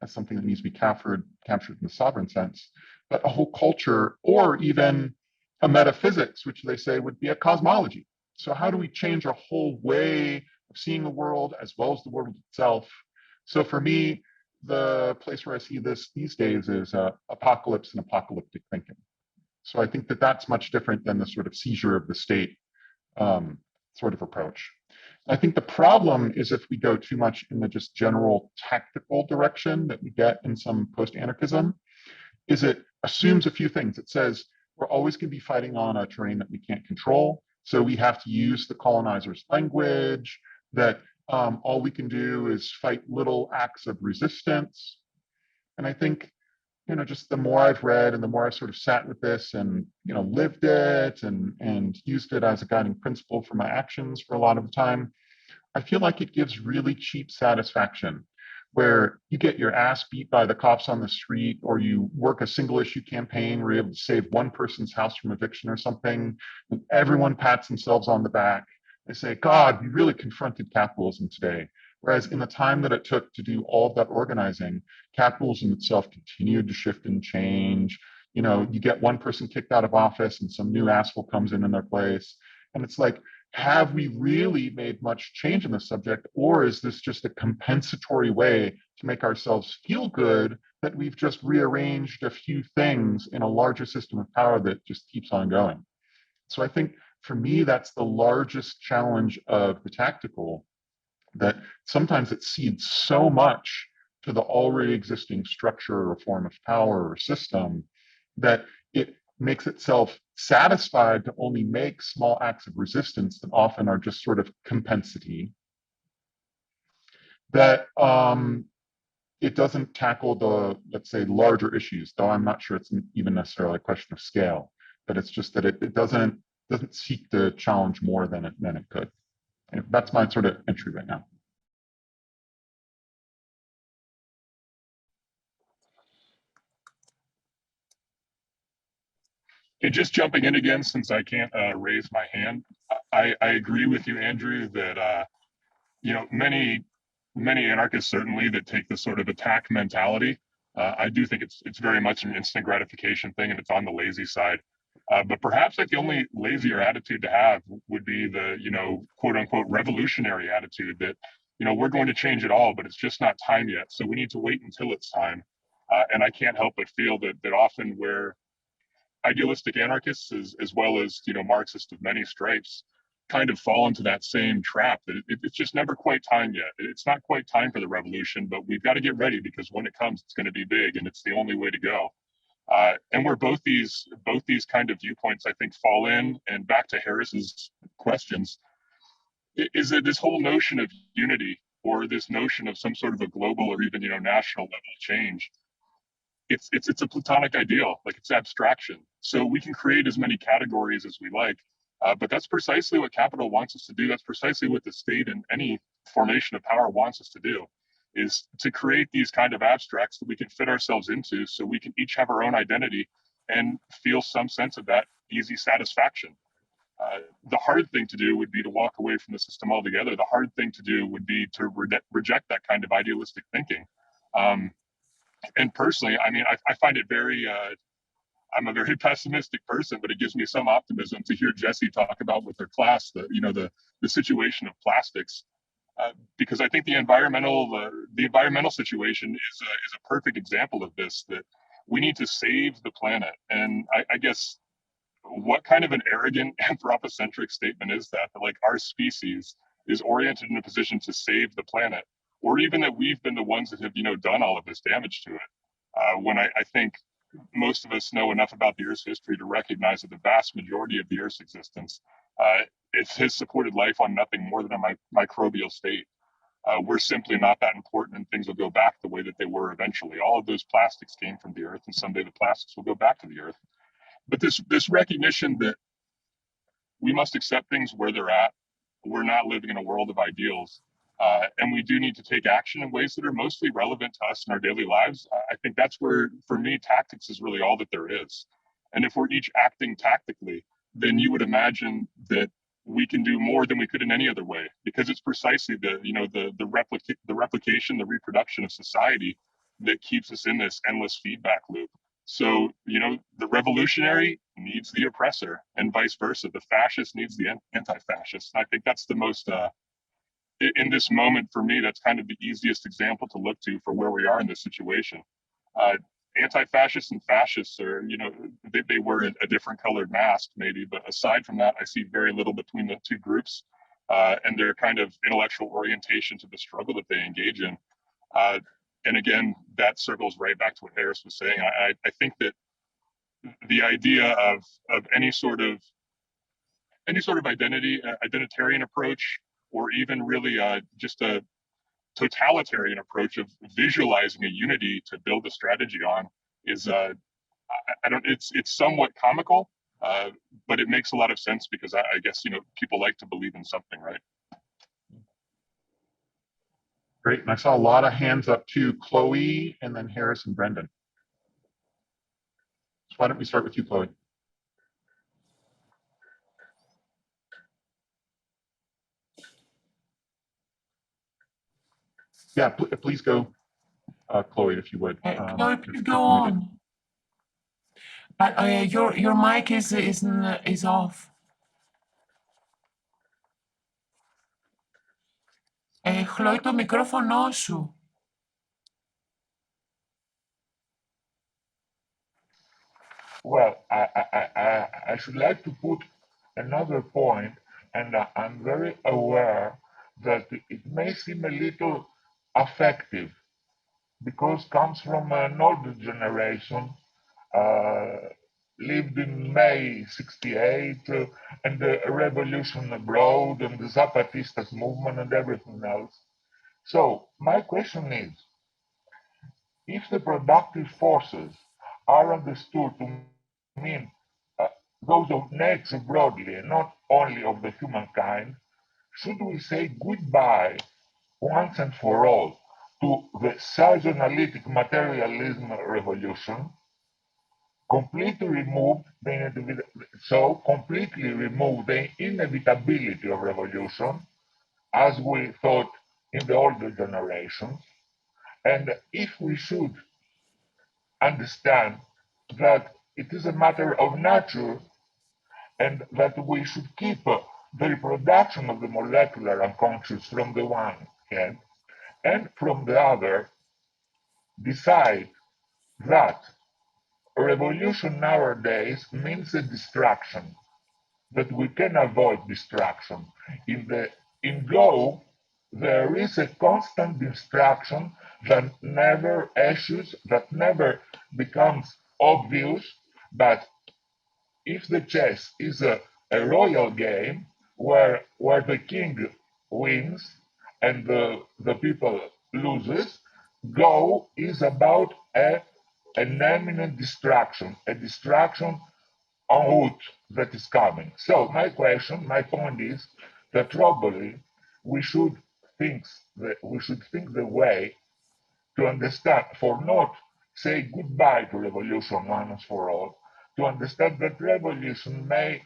as something that needs to be captured in the sovereign sense, but a whole culture, or even a metaphysics, which they say would be a cosmology. So how do we change our whole way of seeing the world as well as the world itself? So for me, the place where I see this these days is apocalypse and apocalyptic thinking. So I think that that's much different than the sort of seizure of the state sort of approach. I think the problem is if we go too much in the just general tactical direction that we get in some post-anarchism, is it assumes a few things. It says we're always going to be fighting on a terrain that we can't control. So we have to use the colonizer's language, that all we can do is fight little acts of resistance. And I think, you know, just the more I've read and the more I sort of sat with this and, you know, lived it and used it as a guiding principle for my actions for a lot of the time, I feel like it gives really cheap satisfaction, where you get your ass beat by the cops on the street, or you work a single issue campaign where you're able to save one person's house from eviction or something, and everyone pats themselves on the back. They say, God, we really confronted capitalism today. Whereas in the time that it took to do all of that organizing, capitalism itself continued to shift and change. You know, you get one person kicked out of office and some new asshole comes in their place. And it's like, have we really made much change in this subject? Or is this just a compensatory way to make ourselves feel good that we've just rearranged a few things in a larger system of power that just keeps on going? So I think for me, that's the largest challenge of the tactical, that sometimes it cedes so much to the already existing structure or form of power or system that it makes itself satisfied to only make small acts of resistance that often are just sort of compensatory, that it doesn't tackle the, let's say, larger issues, though I'm not sure it's even necessarily a question of scale, but it's just that it doesn't seek to challenge more than it could. And that's my sort of entry right now. Okay, just jumping in again, since I can't raise my hand, I agree with you, Andrew, that you know, many anarchists certainly that take this sort of attack mentality. I do think it's very much an instant gratification thing, and it's on the lazy side. But perhaps like the only lazier attitude to have would be the, quote unquote revolutionary attitude that, we're going to change it all, but it's just not time yet. So we need to wait until it's time. And I can't help but feel that often where idealistic anarchists, as well as, Marxists of many stripes, kind of fall into that same trap that it's just never quite time yet. It's not quite time for the revolution, but we've got to get ready because when it comes, it's going to be big and it's the only way to go. And where both these kind of viewpoints, I think, fall in, and back to Harris's questions, is that this whole notion of unity or this notion of some sort of a global or even national level change, it's a platonic ideal, like it's abstraction. So we can create as many categories as we like, but that's precisely what capital wants us to do. That's precisely what the state and any formation of power wants us to do, is to create these kind of abstracts that we can fit ourselves into, so we can each have our own identity and feel some sense of that easy satisfaction. The hard thing to do would be to walk away from the system altogether. The hard thing to do would be to reject that kind of idealistic thinking. And personally, I mean, I find it very, I'm a very pessimistic person, but it gives me some optimism to hear Jesse talk about with her class, the situation of plastics. Because I think the environmental situation is a perfect example of this, that we need to save the planet. And I guess, what kind of an arrogant anthropocentric statement is that? That like our species is oriented in a position to save the planet, or even that we've been the ones that have done all of this damage to it. When I think most of us know enough about the Earth's history to recognize that the vast majority of the Earth's existence, it has supported life on nothing more than a microbial state. We're simply not that important, and things will go back the way that they were eventually. All of those plastics came from the Earth, and someday the plastics will go back to the Earth. But this recognition that we must accept things where they're at. We're not living in a world of ideals. And we do need to take action in ways that are mostly relevant to us in our daily lives. I think that's where, for me, tactics is really all that there is. And if we're each acting tactically, then you would imagine that we can do more than we could in any other way, because it's precisely the replication, the reproduction of society that keeps us in this endless feedback loop. So, the revolutionary needs the oppressor, and vice versa. The fascist needs the anti-fascist. And I think that's the most, in this moment for me, that's kind of the easiest example to look to for where we are in this situation. Anti-fascists and fascists are, they wear a different colored mask maybe, but aside from that, I see very little between the two groups and their kind of intellectual orientation to the struggle that they engage in. And again, that circles right back to what Harris was saying. I think that the idea of any sort of identitarian approach, or even really just a totalitarian approach of visualizing a unity to build a strategy on, is it's somewhat comical, but it makes a lot of sense, because I guess people like to believe in something, right? Great. And I saw a lot of hands up too. Chloe, and then Harris and Brendan. So why don't we start with you, Chloe? Yeah, please go, Chloe, if you would. Chloe, please go on. But your mic is off. Chloe, το μικρόφωνο σου. Well, I should like to put another point, and I'm very aware that it may seem a little affective, because comes from an older generation, lived in May '68, and the revolution abroad, and the Zapatistas movement, and everything else. So my question is, if the productive forces are understood to mean those of nature broadly, and not only of the humankind, should we say goodbye once and for all to the psychoanalytic materialism revolution, completely remove the inevitability of revolution, as we thought in the older generations? And if we should understand that it is a matter of nature and that we should keep the reproduction of the molecular unconscious from the one hand, and from the other, decide that revolution nowadays means a distraction, that we can avoid distraction. In Go, there is a constant distraction that never issues, that never becomes obvious, but if the chess is a royal game where the king wins and the people loses, Go is about an eminent distraction, a distraction en route that is coming. So my point is that probably we should think the way to understand, for not say goodbye to revolution once for all, to understand that revolution may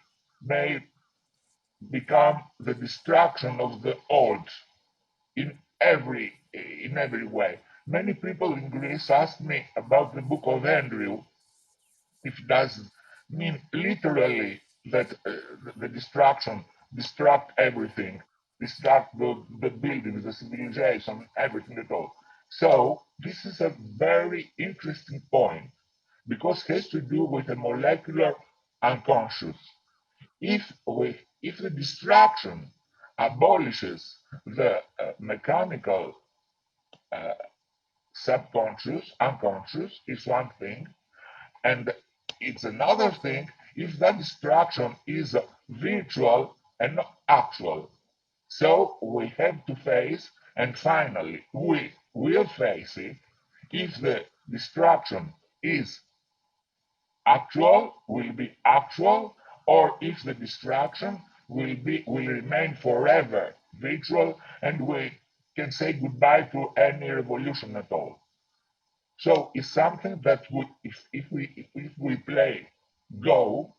become the destruction of the old in every way. Many people in Greece asked me about the book of Andrew, if it does mean literally that the destruction, destruct everything, destruct the buildings, the civilization, everything at all. So this is a very interesting point because it has to do with the molecular unconscious. If the destruction abolishes the mechanical subconscious, unconscious is one thing, and it's another thing if that distraction is virtual and not actual. So we have to face, and finally we will face it, if the distraction is actual, will be actual, or if the distraction will remain forever virtual, and we can say goodbye to any revolution at all. So it's something that if we play Go,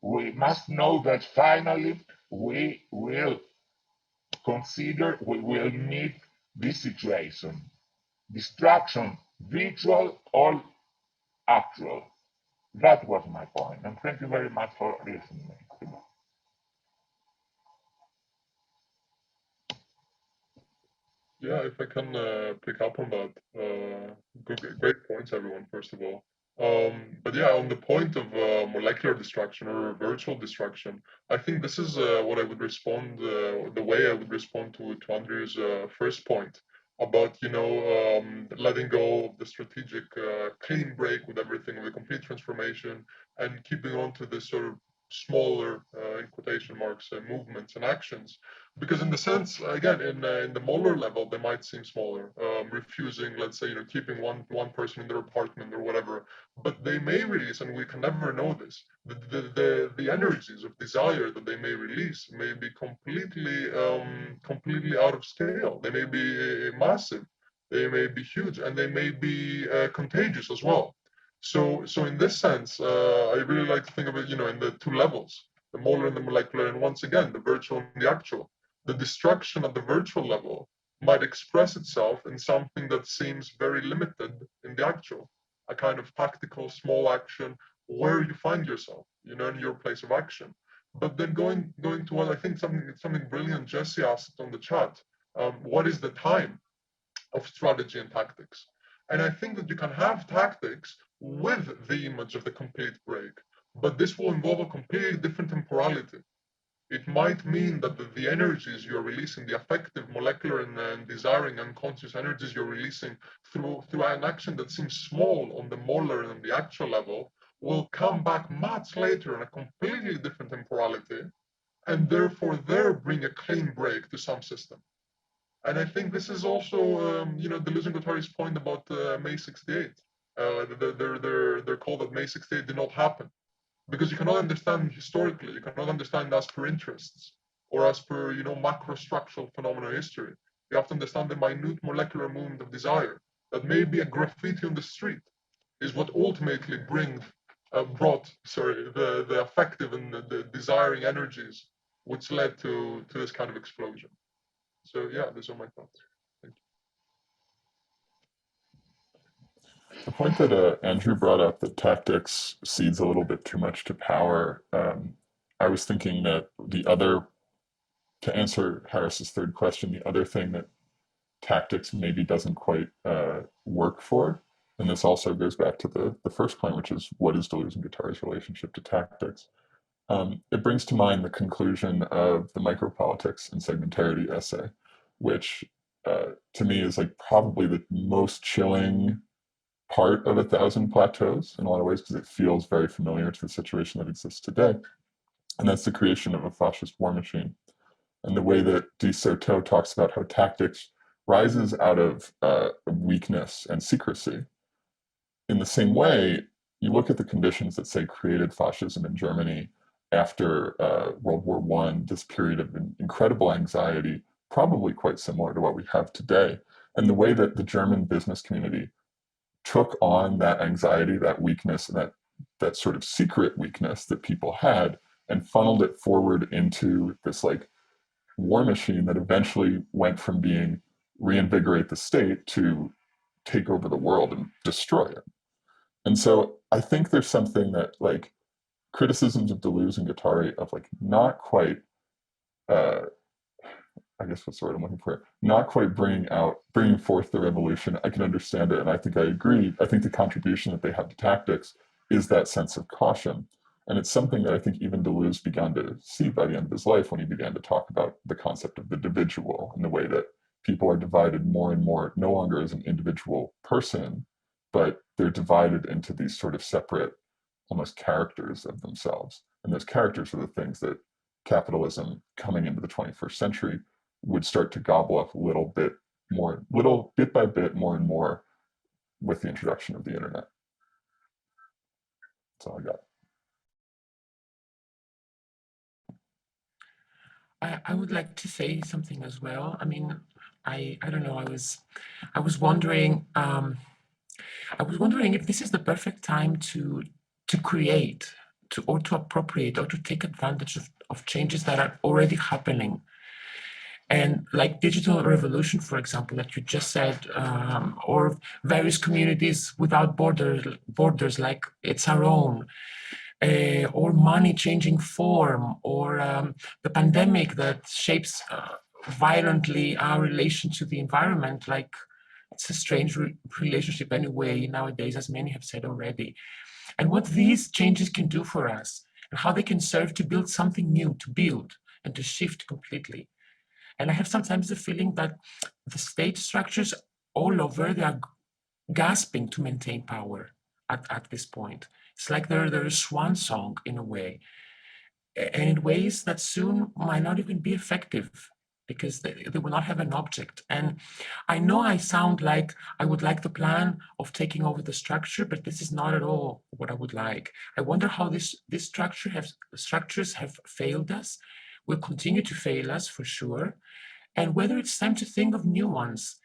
we must know that finally we will meet this situation. Distraction, virtual or actual. That was my point, and thank you very much for listening. Yeah, if I can pick up on that. Great points, everyone, first of all. But yeah, on the point of molecular destruction or virtual destruction, I think this is what I would respond, the way I would respond to Andrew's first point about, letting go of the strategic clean break with everything, with a complete transformation, and keeping on to this sort of smaller, in quotation marks, movements and actions. Because in the sense, again, in the molar level, they might seem smaller, refusing, let's say, keeping one person in their apartment or whatever, but they may release, and we can never know this, the energies of desire that they may release may be completely out of scale. They may be massive, they may be huge, and they may be contagious as well. So in this sense, I really like to think of it, in the two levels, the molar and the molecular, and once again, the virtual and the actual. The destruction at the virtual level might express itself in something that seems very limited in the actual, a kind of tactical small action where you find yourself, in your place of action. But then going to what I think something brilliant Jesse asked on the chat, what is the time of strategy and tactics? And I think that you can have tactics with the image of the complete break, but this will involve a completely different temporality. It might mean that the energies you're releasing, the affective, molecular, and desiring unconscious energies you're releasing through an action that seems small on the molar and the actual level, will come back much later in a completely different temporality, and therefore there bring a clean break to some system. And I think this is also, Deleuze and Guattari's point about May 68. Their call that May 68 did not happen, because you cannot understand historically, you cannot understand as per interests or as per macro structural phenomena history. You have to understand the minute molecular movement of desire that maybe a graffiti on the street is what ultimately brought the affective and the desiring energies which led to this kind of explosion. So yeah, those are my thoughts. Thank you. The point that Andrew brought up, that tactics cedes a little bit too much to power, I was thinking that to answer Harris's third question, the other thing that tactics maybe doesn't quite work for, and this also goes back to the first point, which is what is Deleuze and Guattari's relationship to tactics? It brings to mind the conclusion of the Micropolitics and Segmentarity essay, which to me is like probably the most chilling part of 1,000 Plateaus in a lot of ways, because it feels very familiar to the situation that exists today. And that's the creation of a fascist war machine. And the way that de Certeau talks about how tactics rises out of weakness and secrecy. In the same way, you look at the conditions that, say, created fascism in Germany after World War I, this period of incredible anxiety, probably quite similar to what we have today. And the way that the German business community took on that anxiety, that weakness, and that sort of secret weakness that people had, and funneled it forward into this like war machine that eventually went from being reinvigorate the state to take over the world and destroy it. And so I think there's something that like criticisms of Deleuze and Guattari of like not quite I guess what's the word I'm looking for, not quite bringing forth the revolution. I can understand it, and I think I agree. I think the contribution that they have to tactics is that sense of caution. And it's something that I think even Deleuze began to see by the end of his life when he began to talk about the concept of the individual and the way that people are divided more and more, no longer as an individual person, but they're divided into these sort of separate, almost characters of themselves. And those characters are the things that capitalism coming into the 21st century would start to gobble up little bit by bit, more and more with the introduction of the internet. That's all I got. I would like to say something as well. I mean, I don't know. I was wondering. I was wondering if this is the perfect time to create, or to appropriate, or to take advantage of changes that are already happening. And like digital revolution, for example, that you just said, or various communities without borders, like it's our own, or money changing form, or the pandemic that shapes violently our relation to the environment. Like it's a strange relationship anyway nowadays, as many have said already. And what these changes can do for us, and how they can serve to build something new, to build and to shift completely. And I have sometimes the feeling that the state structures all over, they are gasping to maintain power at this point. It's like they're a swan song in a way, and in ways that soon might not even be effective, because they will not have an object. And I know I sound like I would like the plan of taking over the structure, but this is not at all what I would like. I wonder how this structures have failed us, will continue to fail us for sure, and whether it's time to think of new ones,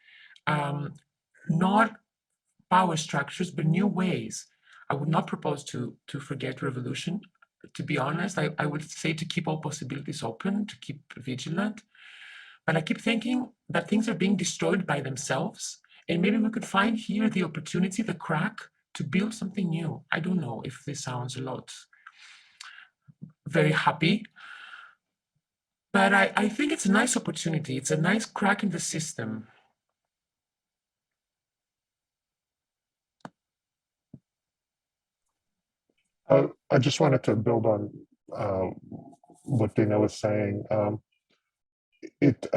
not power structures, but new ways. I would not propose to forget revolution. To be honest, I would say to keep all possibilities open, to keep vigilant. But I keep thinking that things are being destroyed by themselves, and maybe we could find here the opportunity, the crack, to build something new. I don't know if this sounds a lot very happy, but I think it's a nice opportunity. It's a nice crack in the system. I just wanted to build on what Dana was saying. It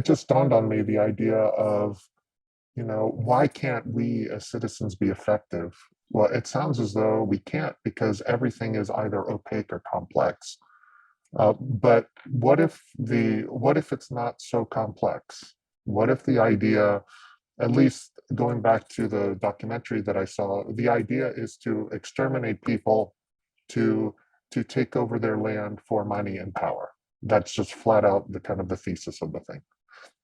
just dawned on me the idea of, why can't we as citizens be effective? Well, it sounds as though we can't, because everything is either opaque or complex. But what if it's not so complex? What if the idea, at least going back to the documentary that I saw, the idea is to exterminate people, to take over their land for money and power. That's just flat out the kind of the thesis of the thing.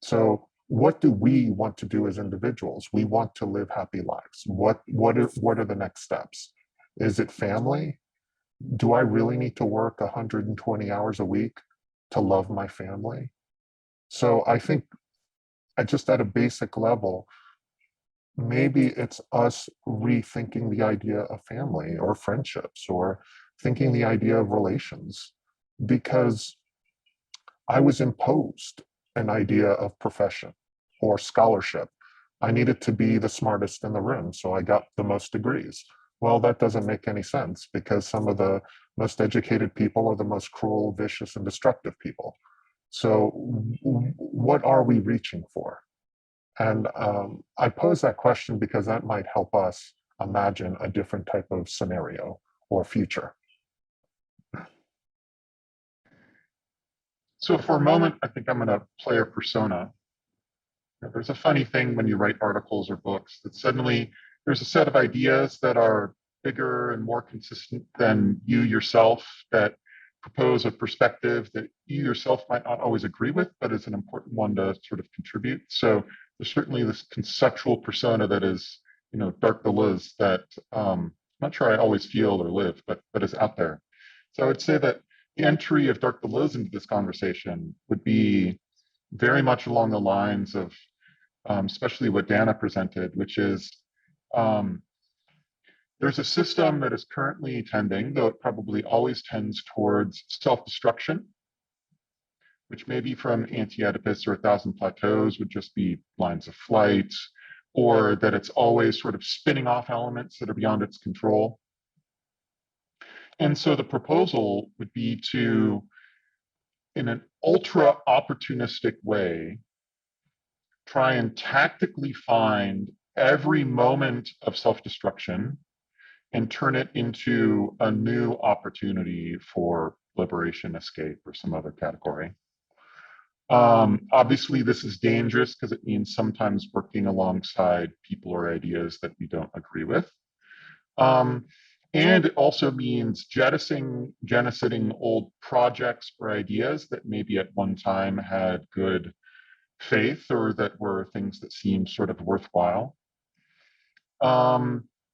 So what do we want to do as individuals? We want to live happy lives. What are the next steps? Is it family? Do I really need to work 120 hours a week to love my family? So I think just at a basic level, maybe it's us rethinking the idea of family or friendships or thinking the idea of relations, because I was imposed an idea of profession or scholarship. I needed to be the smartest in the room, so I got the most degrees. Well, that doesn't make any sense, because some of the most educated people are the most cruel, vicious, and destructive people. So what are we reaching for? And I pose that question because that might help us imagine a different type of scenario or future. So for a moment, I think I'm going to play a persona. There's a funny thing when you write articles or books, that suddenly there's a set of ideas that are bigger and more consistent than you yourself, that propose a perspective that you yourself might not always agree with, but is an important one to sort of contribute. So there's certainly this conceptual persona that is, Dark Deleuze, that I'm not sure I always feel or live, but is out there. So I would say that the entry of Dark Deleuze into this conversation would be very much along the lines of especially what Dana presented, which is there's a system that is currently tending, though it probably always tends towards self-destruction, which maybe from Anti-Oedipus or A Thousand Plateaus would just be lines of flight, or that it's always sort of spinning off elements that are beyond its control. And so the proposal would be to, in an ultra opportunistic way, try and tactically find every moment of self-destruction and turn it into a new opportunity for liberation, escape, or some other category. Obviously, this is dangerous because it means sometimes working alongside people or ideas that we don't agree with. And it also means jettisoning old projects or ideas that maybe at one time had good faith or that were things that seemed sort of worthwhile.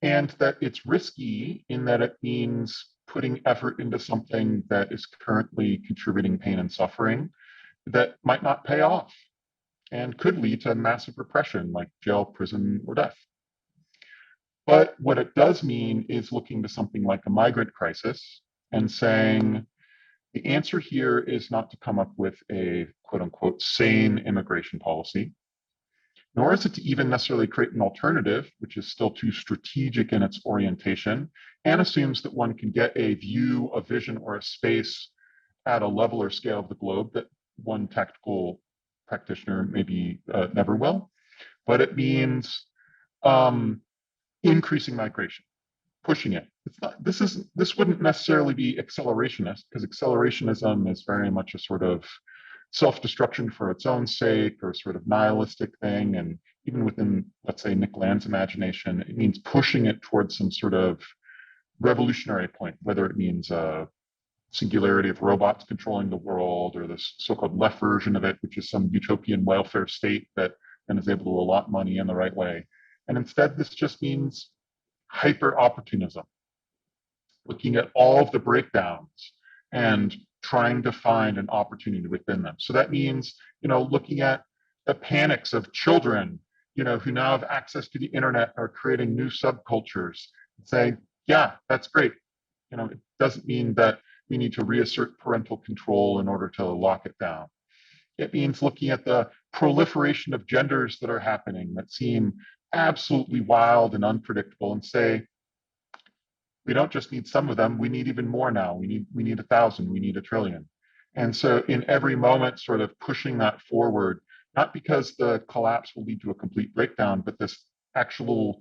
And that it's risky in that it means putting effort into something that is currently contributing pain and suffering that might not pay off and could lead to massive repression like jail, prison, or death. But what it does mean is looking to something like a migrant crisis and saying, the answer here is not to come up with a quote unquote sane immigration policy, nor is it to even necessarily create an alternative, which is still too strategic in its orientation and assumes that one can get a view, a vision, or a space at a level or scale of the globe that one tactical practitioner maybe never will. But it means increasing migration, pushing it. It's not, this wouldn't necessarily be accelerationist, because accelerationism is very much a sort of self-destruction for its own sake or sort of nihilistic thing. And even within, let's say, Nick Land's imagination, it means pushing it towards some sort of revolutionary point, whether it means a singularity of robots controlling the world or this so-called left version of it, which is some utopian welfare state that then is able to allot money in the right way. And instead, this just means hyper opportunism, looking at all of the breakdowns and trying to find an opportunity within them. So that means, looking at the panics of children, who now have access to the internet, are creating new subcultures, and saying, yeah, that's great. It doesn't mean that we need to reassert parental control in order to lock it down. It means looking at the proliferation of genders that are happening that seem absolutely wild and unpredictable, and say, we don't just need some of them, we need even more now. We need 1,000, we need 1 trillion. And so in every moment, sort of pushing that forward, not because the collapse will lead to a complete breakdown, but this actual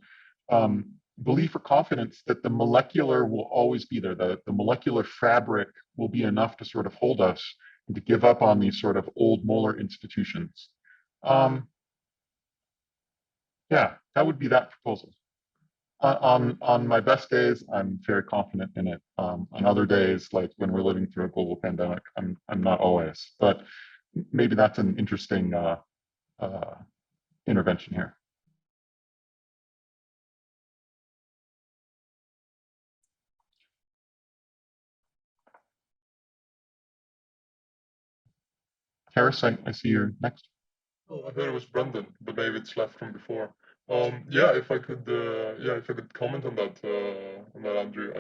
belief or confidence that the molecular will always be there. The molecular fabric will be enough to sort of hold us and to give up on these sort of old molar institutions. Yeah, that would be that proposal. On my best days, I'm very confident in it. On other days, like when we're living through a global pandemic, I'm not always. But maybe that's an interesting intervention here. Harris, I see you're next. Oh, I thought it was Brendan, but maybe it's left from before. Yeah, if I could comment on that, Andrew,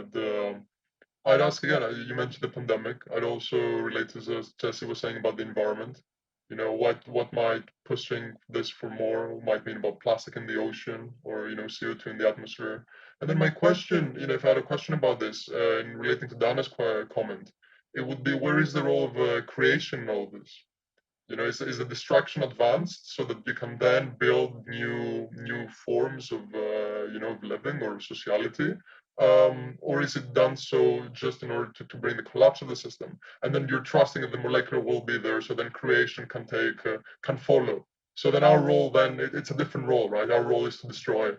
I'd ask again, you mentioned the pandemic. I'd also relate to what Jesse was saying about the environment. You know, what might pushing this for more might mean about plastic in the ocean or, you know, CO2 in the atmosphere. And then my question, you know, if I had a question about this in relating to Dana's comment, it would be, where is the role of creation in all of this? You know, is the destruction advanced so that you can then build new forms of you know, of living or sociality, or is it done so just in order to bring the collapse of the system, and then you're trusting that the molecular will be there, so then creation can take can follow. So then our role then it's a different role, right? Our role is to destroy,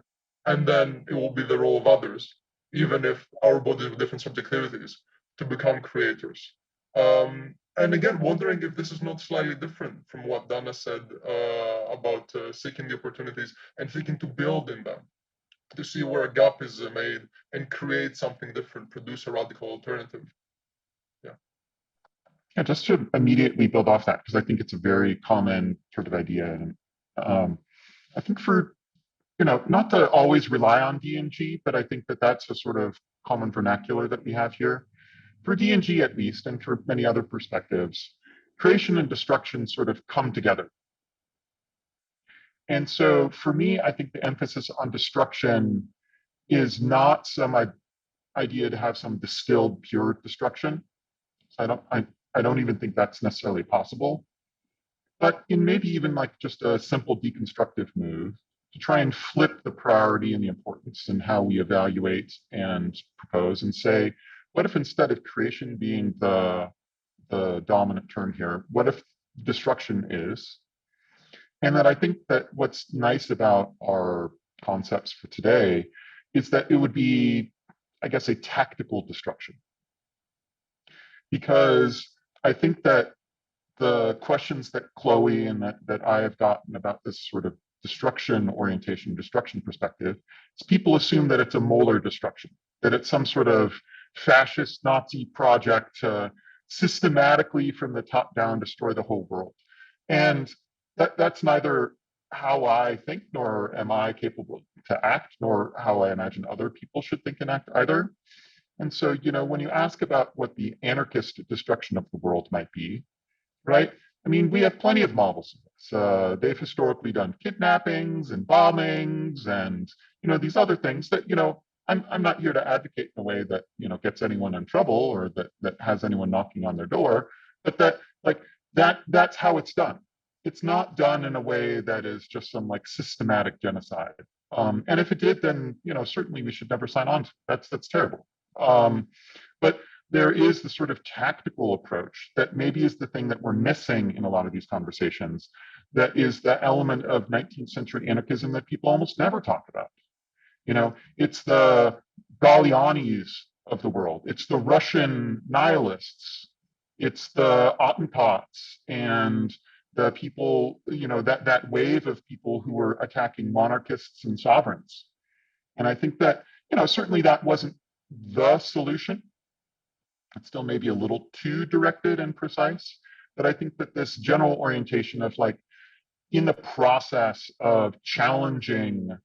and then it will be the role of others, even if our bodies with different subjectivities, to become creators. And again, wondering if this is not slightly different from what Dana said about seeking the opportunities and seeking to build in them, to see where a gap is made and create something different, produce a radical alternative. Yeah. Yeah, just to immediately build off that, because I think it's a very common sort of idea. And I think for, you know, not to always rely on DNG, but I think that that's a sort of common vernacular that we have here. For DNG at least, and for many other perspectives, creation and destruction sort of come together. And so for me, I think the emphasis on destruction is not some idea to have some distilled pure destruction. So I don't even think that's necessarily possible. But in maybe even like just a simple deconstructive move to try and flip the priority and the importance in how we evaluate and propose, and say, what if instead of creation being the dominant term here, what if destruction is? And that I think that what's nice about our concepts for today is that it would be, I guess, a tactical destruction. Because I think that the questions that Chloe and that I have gotten about this sort of destruction orientation, destruction perspective, is people assume that it's a molar destruction, that it's some sort of fascist Nazi project to systematically from the top down destroy the whole world. And that's neither how I think, nor am I capable to act, nor how I imagine other people should think and act either. And so, you know, when you ask about what the anarchist destruction of the world might be, right? I mean, we have plenty of models of this. They've historically done kidnappings and bombings and, you know, these other things that, you know, I'm not here to advocate in a way that, you know, gets anyone in trouble or that has anyone knocking on their door, but that like that's how it's done. It's not done in a way that is just some like systematic genocide. And if it did, then, you know, certainly we should never sign on to it. That's terrible. But there is the sort of tactical approach that maybe is the thing that we're missing in a lot of these conversations, that is the element of 19th century anarchism that people almost never talk about. You know, it's the Gallianis of the world, it's the Russian nihilists, it's the Attentats and the people, you know, that wave of people who were attacking monarchists and sovereigns. And I think that, you know, certainly that wasn't the solution. It's still maybe a little too directed and precise, but I think that this general orientation of like, in the process of challenging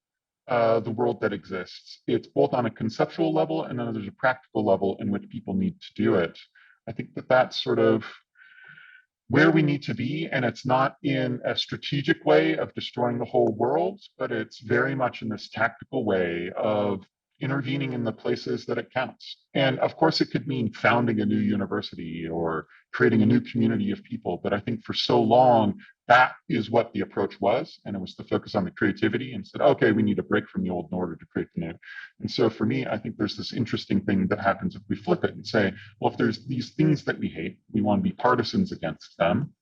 the world that exists, it's both on a conceptual level and then there's a practical level in which people need to do it. I think that that's sort of where we need to be, and it's not in a strategic way of destroying the whole world, but it's very much in this tactical way of intervening in the places that it counts. And of course, it could mean founding a new university or creating a new community of people. But I think for so long, that is what the approach was. And it was to focus on the creativity and said, okay, we need a break from the old in order to create the new. And so for me, I think there's this interesting thing that happens if we flip it and say, well, if there's these things that we hate, we want to be partisans against them.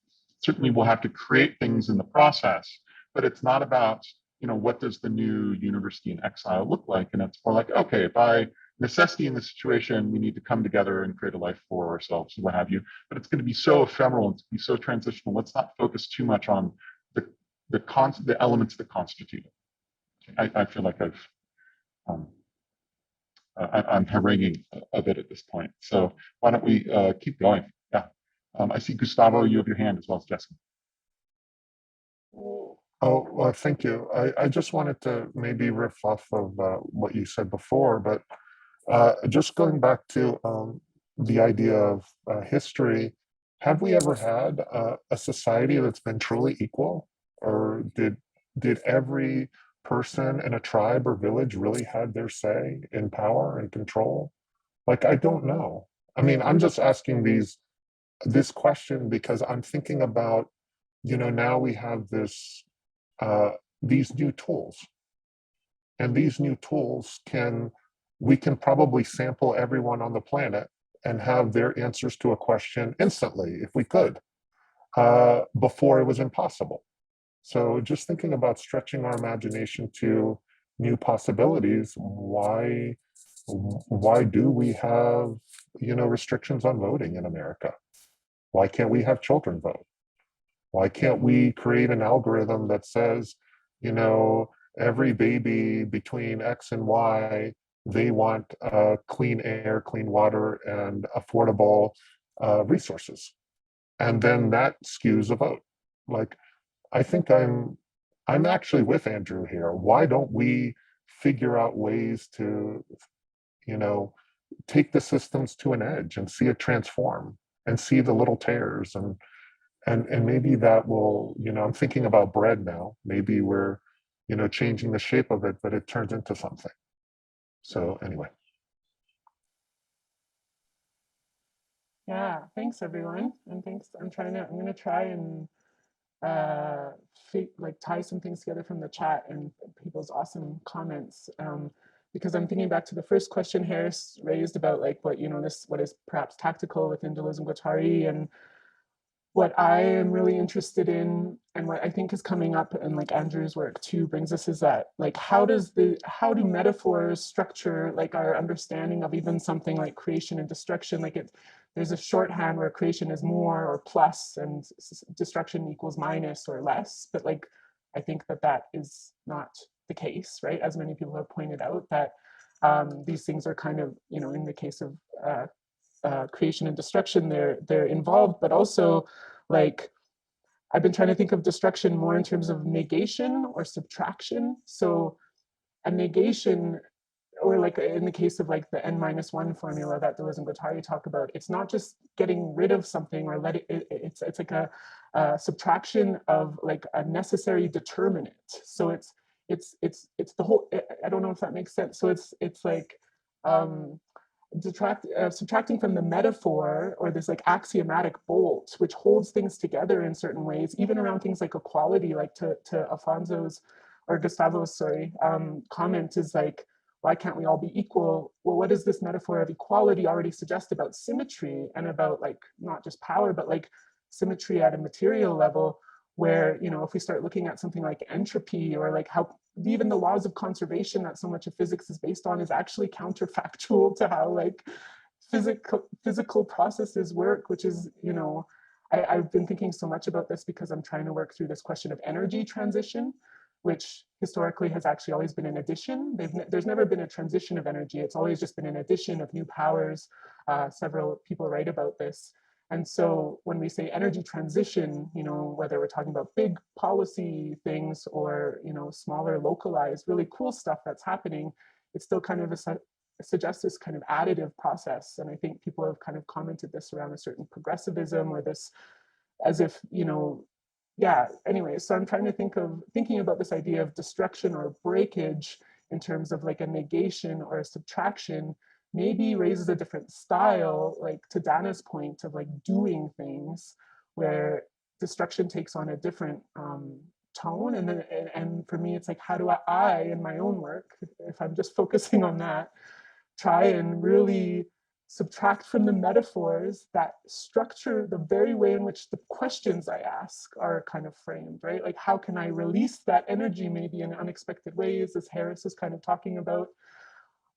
Certainly we'll have to create things in the process, but it's not about, you know, what does the new university in exile look like? And it's more like, okay, by necessity in the situation, we need to come together and create a life for ourselves and what have you. But it's going to be so ephemeral and it's going to be so transitional. Let's not focus too much on the elements that constitute it. I feel like I'm haranguing a bit at this point. So why don't we keep going? Yeah. I see Gustavo, you have your hand as well as Jessica. Oh, well, thank you. I just wanted to maybe riff off of what you said before, but just going back to the idea of history, have we ever had a society that's been truly equal? Or did every person in a tribe or village really had their say in power and control? Like, I don't know. I mean, I'm just asking this question because I'm thinking about, now we have these new tools, and these new tools we can probably sample everyone on the planet and have their answers to a question instantly if we could, before it was impossible. So just thinking about stretching our imagination to new possibilities, why do we have, restrictions on voting in America? Why can't we have children vote? Why can't we create an algorithm that says, every baby between X and Y, they want clean air, clean water, and affordable resources? And then that skews a vote. Like, I think I'm actually with Andrew here. Why don't we figure out ways to, take the systems to an edge and see it transform and see the little tears, and maybe that will, I'm thinking about bread now. Maybe we're, changing the shape of it, but it turns into something. So anyway. Yeah, thanks everyone. And thanks, I'm gonna try and tie some things together from the chat and people's awesome comments. Because I'm thinking back to the first question Harris raised about like what is perhaps tactical within Deleuze and Guattari, and what I am really interested in, and what I think is coming up in like Andrew's work too brings us, is that like how do metaphors structure like our understanding of even something like creation and destruction? Like there's a shorthand where creation is more or plus and destruction equals minus or less, but like I think that is not the case, right? As many people have pointed out, that these things are kind of, in the case of creation and destruction, they're involved, but also like I've been trying to think of destruction more in terms of negation or subtraction. So a negation, or like in the case of like the n-1 formula that Deleuze and Guattari talk about, it's not just getting rid of something or it's like a subtraction of like a necessary determinant. So it's the whole, I don't know if that makes sense. So it's like subtracting from the metaphor or this like axiomatic bolt, which holds things together in certain ways, even around things like equality, like to Alfonso's or Gustavo's, comment is like, why can't we all be equal? Well, what does this metaphor of equality already suggest about symmetry and about like not just power, but like symmetry at a material level, where, if we start looking at something like entropy, or like how even the laws of conservation that so much of physics is based on is actually counterfactual to how like physical processes work, which is, I've been thinking so much about this because I'm trying to work through this question of energy transition, which historically has actually always been an addition. There's never been a transition of energy. It's always just been an addition of new powers. Several people write about this. And so when we say energy transition, whether we're talking about big policy things or, smaller localized, really cool stuff that's happening, it's still kind of suggests this kind of additive process. And I think people have kind of commented this around a certain progressivism, or this as if, yeah, anyway, so I'm trying to thinking about this idea of destruction or breakage in terms of like a negation or a subtraction, maybe raises a different style, like to Dana's point of like doing things, where destruction takes on a different tone. And then, and for me, it's like, how do I, in my own work, if I'm just focusing on that, try and really subtract from the metaphors that structure the very way in which the questions I ask are kind of framed, right? Like, how can I release that energy maybe in unexpected ways, as Harris is kind of talking about,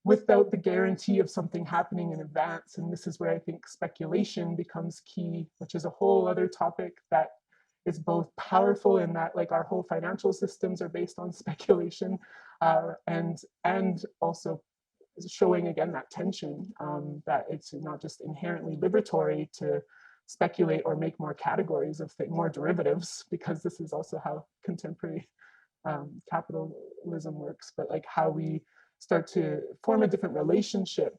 without the guarantee of something happening in advance? And this is where I think speculation becomes key, which is a whole other topic that is both powerful in that like our whole financial systems are based on speculation, and also showing again that tension, that it's not just inherently liberatory to speculate or make more categories of more derivatives, because this is also how contemporary capitalism works, but like how we start to form a different relationship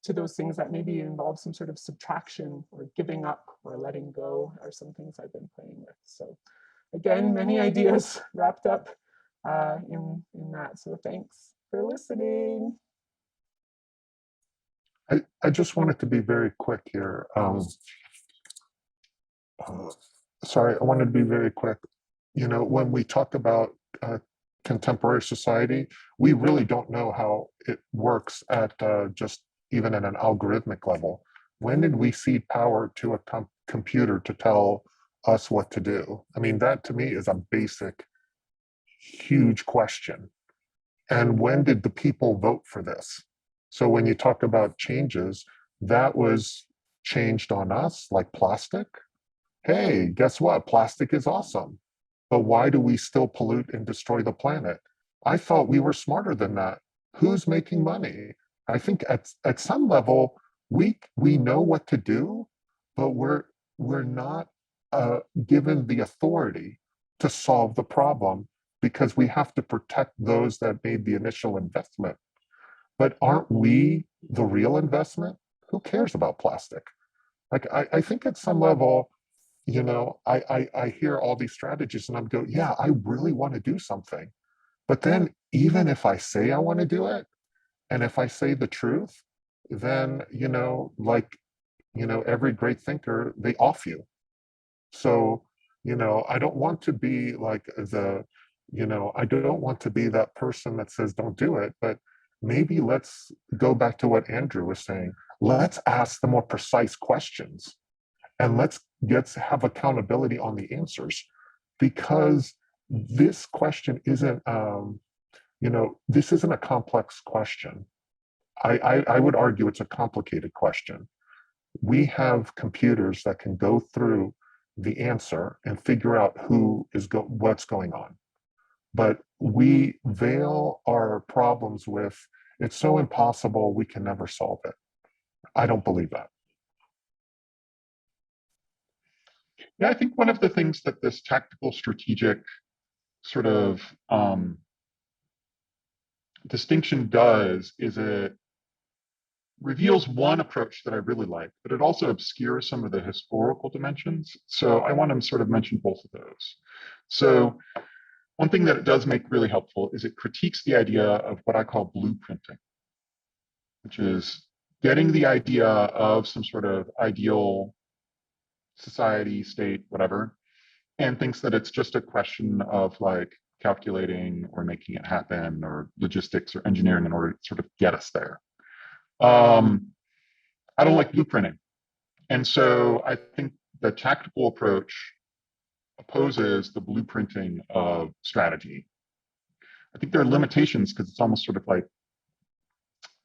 to those things that maybe involve some sort of subtraction or giving up or letting go are some things I've been playing with. So again, many ideas wrapped up in that. So thanks for listening. I just wanted to be very quick here. Sorry, I wanted to be very quick. You know, when we talk about contemporary society, we really don't know how it works at just even at an algorithmic level. When did we cede power to a computer to tell us what to do? I mean, that to me is a basic, huge question. And when did the people vote for this? So when you talk about changes, that was changed on us, like plastic. Hey, guess what? Plastic is awesome. But why do we still pollute and destroy the planet? I thought we were smarter than that. Who's making money? I think at some level, we know what to do, but we're not given the authority to solve the problem because we have to protect those that made the initial investment. But aren't we the real investment? Who cares about plastic? Like, I think at some level, you know, I hear all these strategies and I'm go, yeah, I really want to do something. But then even if I say I want to do it, and if I say the truth, then, you know, like, you know, every great thinker, they off you. So, you know, I don't want to be like you know, I don't want to be that person that says don't do it, but maybe let's go back to what Andrew was saying. Let's ask the more precise questions and let's have accountability on the answers, because this question isn't, you know, this isn't a complex question. I would argue it's a complicated question. We have computers that can go through the answer and figure out what's going on. But we veil our problems with, it's so impossible, we can never solve it. I don't believe that. Yeah, I think one of the things that this tactical strategic sort of distinction does is it reveals one approach that I really like, but it also obscures some of the historical dimensions. So I want to sort of mention both of those. So one thing that it does make really helpful is it critiques the idea of what I call blueprinting, which is getting the idea of some sort of ideal society, state, whatever, and thinks that it's just a question of like calculating or making it happen or logistics or engineering in order to sort of get us there. I don't like blueprinting. And so I think the tactical approach opposes the blueprinting of strategy. I think there are limitations because it's almost sort of like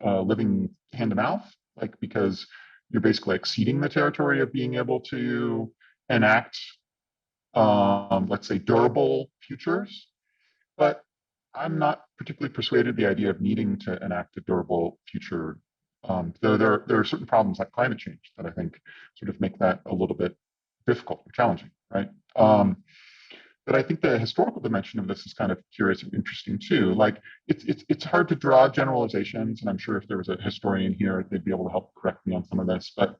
living hand to mouth, like because you're basically exceeding the territory of being able to enact, let's say, durable futures. But I'm not particularly persuaded the idea of needing to enact a durable future. Though there are certain problems like climate change that I think sort of make that a little bit difficult or challenging, right? But I think the historical dimension of this is kind of curious and interesting too. Like it's hard to draw generalizations, and I'm sure if there was a historian here, they'd be able to help correct me on some of this. But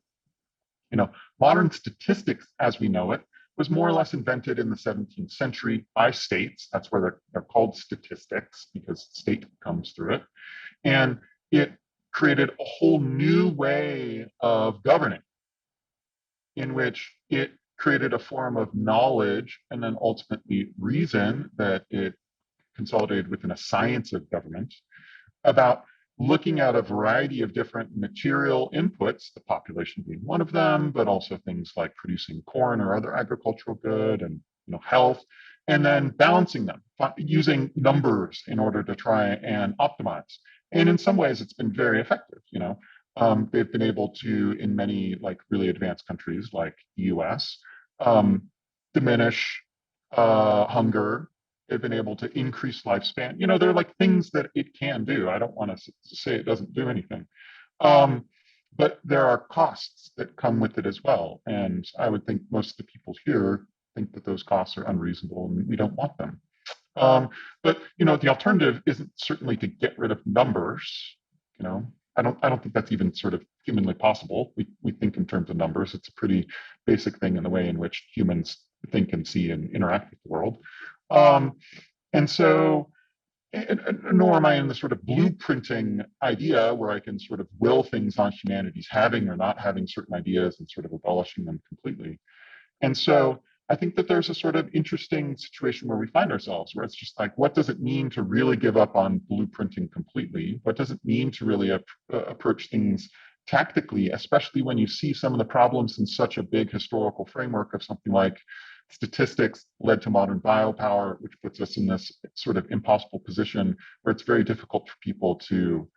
you know, modern statistics as we know it was more or less invented in the 17th century by states. That's where they're called statistics, because state comes through it. And it created a whole new way of governing, in which it created a form of knowledge and then ultimately reason that it consolidated within a science of government about looking at a variety of different material inputs, the population being one of them, but also things like producing corn or other agricultural good and health, and then balancing them using numbers in order to try and optimize. And in some ways, it's been very effective. They've been able to, in many like really advanced countries like the US, diminish hunger. They've been able to increase lifespan. There are like things that it can do. I don't want to say it doesn't do anything. But there are costs that come with it as well. And I would think most of the people here think that those costs are unreasonable and we don't want them. But the alternative isn't certainly to get rid of numbers. I don't think that's even sort of humanly possible. We think in terms of numbers. It's a pretty basic thing in the way in which humans think and see and interact with the world. And so, nor am I in the sort of blueprinting idea where I can sort of will things on humanity's having or not having certain ideas and sort of abolishing them completely. And so I think that there's a sort of interesting situation where we find ourselves, where it's just like, what does it mean to really give up on blueprinting completely? What does it mean to really approach things tactically, especially when you see some of the problems in such a big historical framework of something like statistics led to modern biopower, which puts us in this sort of impossible position where it's very difficult for people to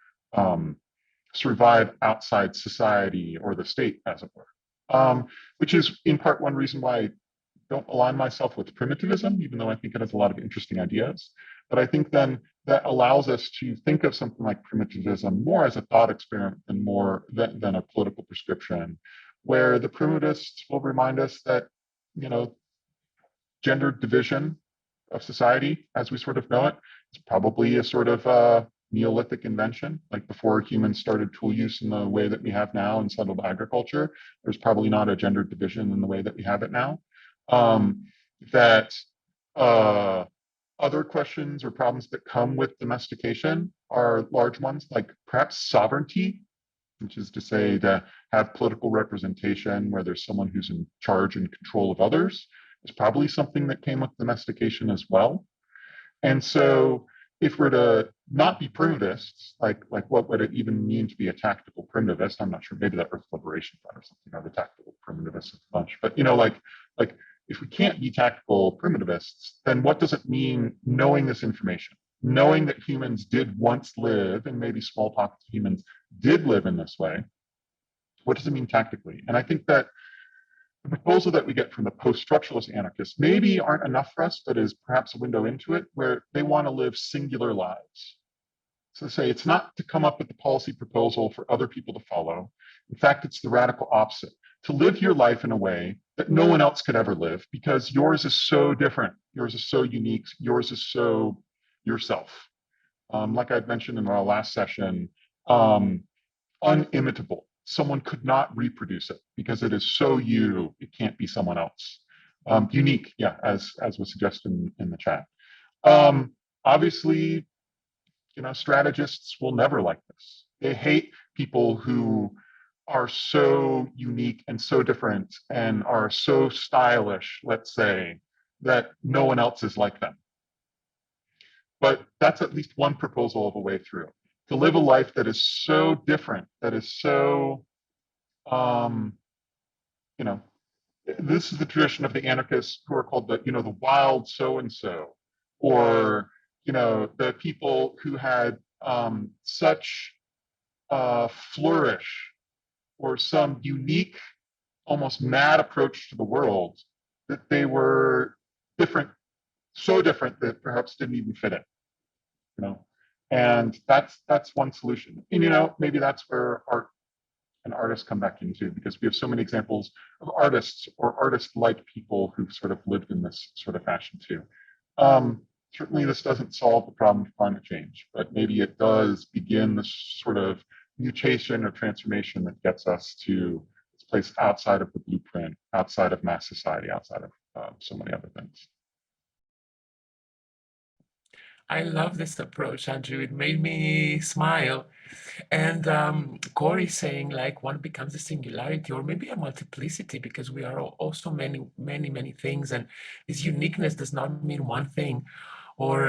survive outside society or the state, as it were. Which is in part one reason why I don't align myself with primitivism, even though I think it has a lot of interesting ideas. But I think then that allows us to think of something like primitivism more as a thought experiment and more than a political prescription, where the primitists will remind us that, you know, gendered division of society as we sort of know it is probably a sort of Neolithic invention. Like before humans started tool use in the way that we have now in settled agriculture, there's probably not a gendered division in the way that we have it now. That other questions or problems that come with domestication are large ones, like perhaps sovereignty, which is to say to have political representation where there's someone who's in charge and control of others, is probably something that came with domestication as well. And so if we're to not be primitivists, like what would it even mean to be a tactical primitivist? I'm not sure, maybe that Earth Liberation Front or something, or the tactical primitivists of the bunch. But, you know, like if we can't be tactical primitivists, then what does it mean knowing this information? Knowing that humans did once live, and maybe small pockets of humans did live in this way, what does it mean tactically? And I think that the proposal that we get from the post-structuralist anarchists maybe aren't enough for us, but is perhaps a window into it, where they want to live singular lives. So they say it's not to come up with the policy proposal for other people to follow. In fact, it's the radical opposite, to live your life in a way that no one else could ever live, because yours is so different, yours is so unique, yours is so yourself. Like I'd mentioned in our last session, unimitable. Someone could not reproduce it because it is so you, it can't be someone else. Unique, yeah, as was suggested in the chat. Obviously, you know, strategists will never like this. They hate people who are so unique and so different and are so stylish, let's say, that no one else is like them. But that's at least one proposal of a way through. To live a life that is so different, that is so, you know, this is the tradition of the anarchists who are called the, you know, the wild so-and-so, or, you know, the people who had such flourish or some unique, almost mad approach to the world that they were different, so different that perhaps didn't even fit in, you know. And that's one solution. And, you know, maybe that's where art and artists come back into, because we have so many examples of artists or artist-like people who've sort of lived in this sort of fashion too. Certainly this doesn't solve the problem of climate change, but maybe it does begin this sort of mutation or transformation that gets us to this place outside of the blueprint, outside of mass society, outside of so many other things. I love this approach, Andrew. It made me smile. And Corey saying like one becomes a singularity or maybe a multiplicity, because we are also many, many, many things. And this uniqueness does not mean one thing, or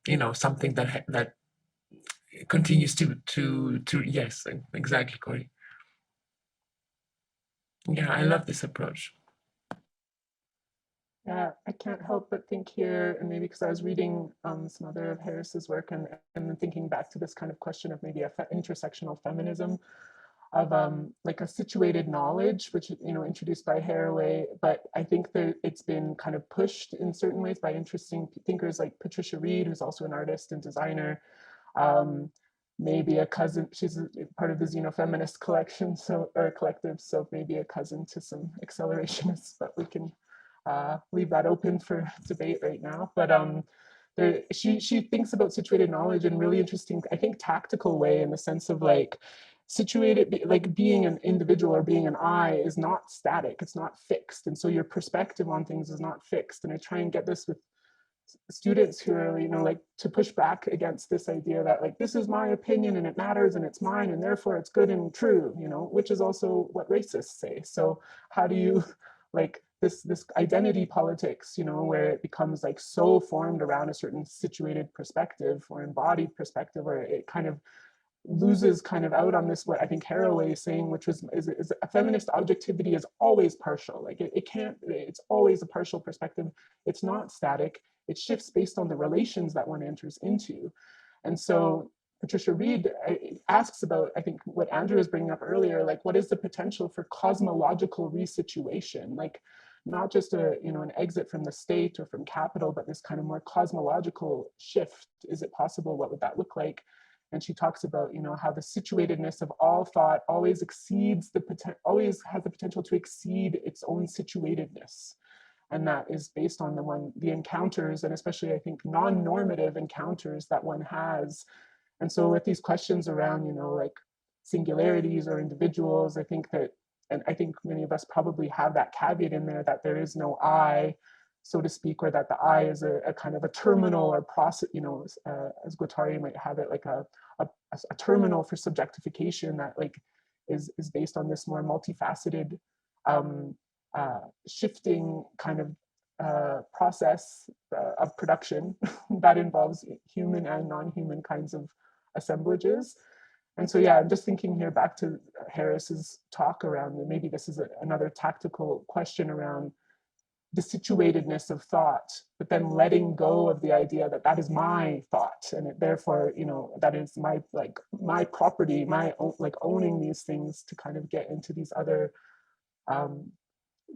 you know, something that continues to yes, exactly, Corey. Yeah, I love this approach. Yeah, I can't help but think here, and maybe because I was reading some other of Harris's work and then thinking back to this kind of question of maybe a intersectional feminism of like a situated knowledge, which, you know, introduced by Haraway, but I think that it's been kind of pushed in certain ways by interesting thinkers like Patricia Reed, who's also an artist and designer. Maybe a cousin, she's part of the Xenofeminist collection, so, or collective, so maybe a cousin to some accelerationists, but we can leave that open for debate right now. But she thinks about situated knowledge in really interesting, I think, tactical way, in the sense of like situated, like being an individual or being an I is not static, it's not fixed. And so your perspective on things is not fixed. And I try and get this with students who are, you know, like to push back against this idea that like, this is my opinion and it matters and it's mine and therefore it's good and true, you know, which is also what racists say. So how do you like this identity politics, you know, where it becomes like so formed around a certain situated perspective or embodied perspective, where it kind of loses kind of out on this, what I think Haraway is saying, which is a feminist objectivity is always partial. Like it can't, it's always a partial perspective. It's not static. It shifts based on the relations that one enters into. And so Patricia Reed asks about, I think, what Andrew was bringing up earlier, like what is the potential for cosmological resituation? Like not just an exit from the state or from capital, but this kind of more cosmological shift. Is it possible? What would that look like? And she talks about, you know, how the situatedness of all thought always exceeds always has the potential to exceed its own situatedness. And that is based on the encounters, and especially I think non-normative encounters that one has. And so with these questions around, you know, like singularities or individuals, I think that, and I think many of us probably have that caveat in there, that there is no I, so to speak, or that the I is a kind of a terminal or process, you know, as Guattari might have it, like a terminal for subjectification that like is based on this more multifaceted shifting kind of process of production that involves human and non-human kinds of assemblages. And so, yeah, I'm just thinking here back to Harris's talk around, and maybe this is another tactical question around the situatedness of thought, but then letting go of the idea that that is my thought, and therefore, you know, that is my property, my own, like owning these things, to kind of get into these other,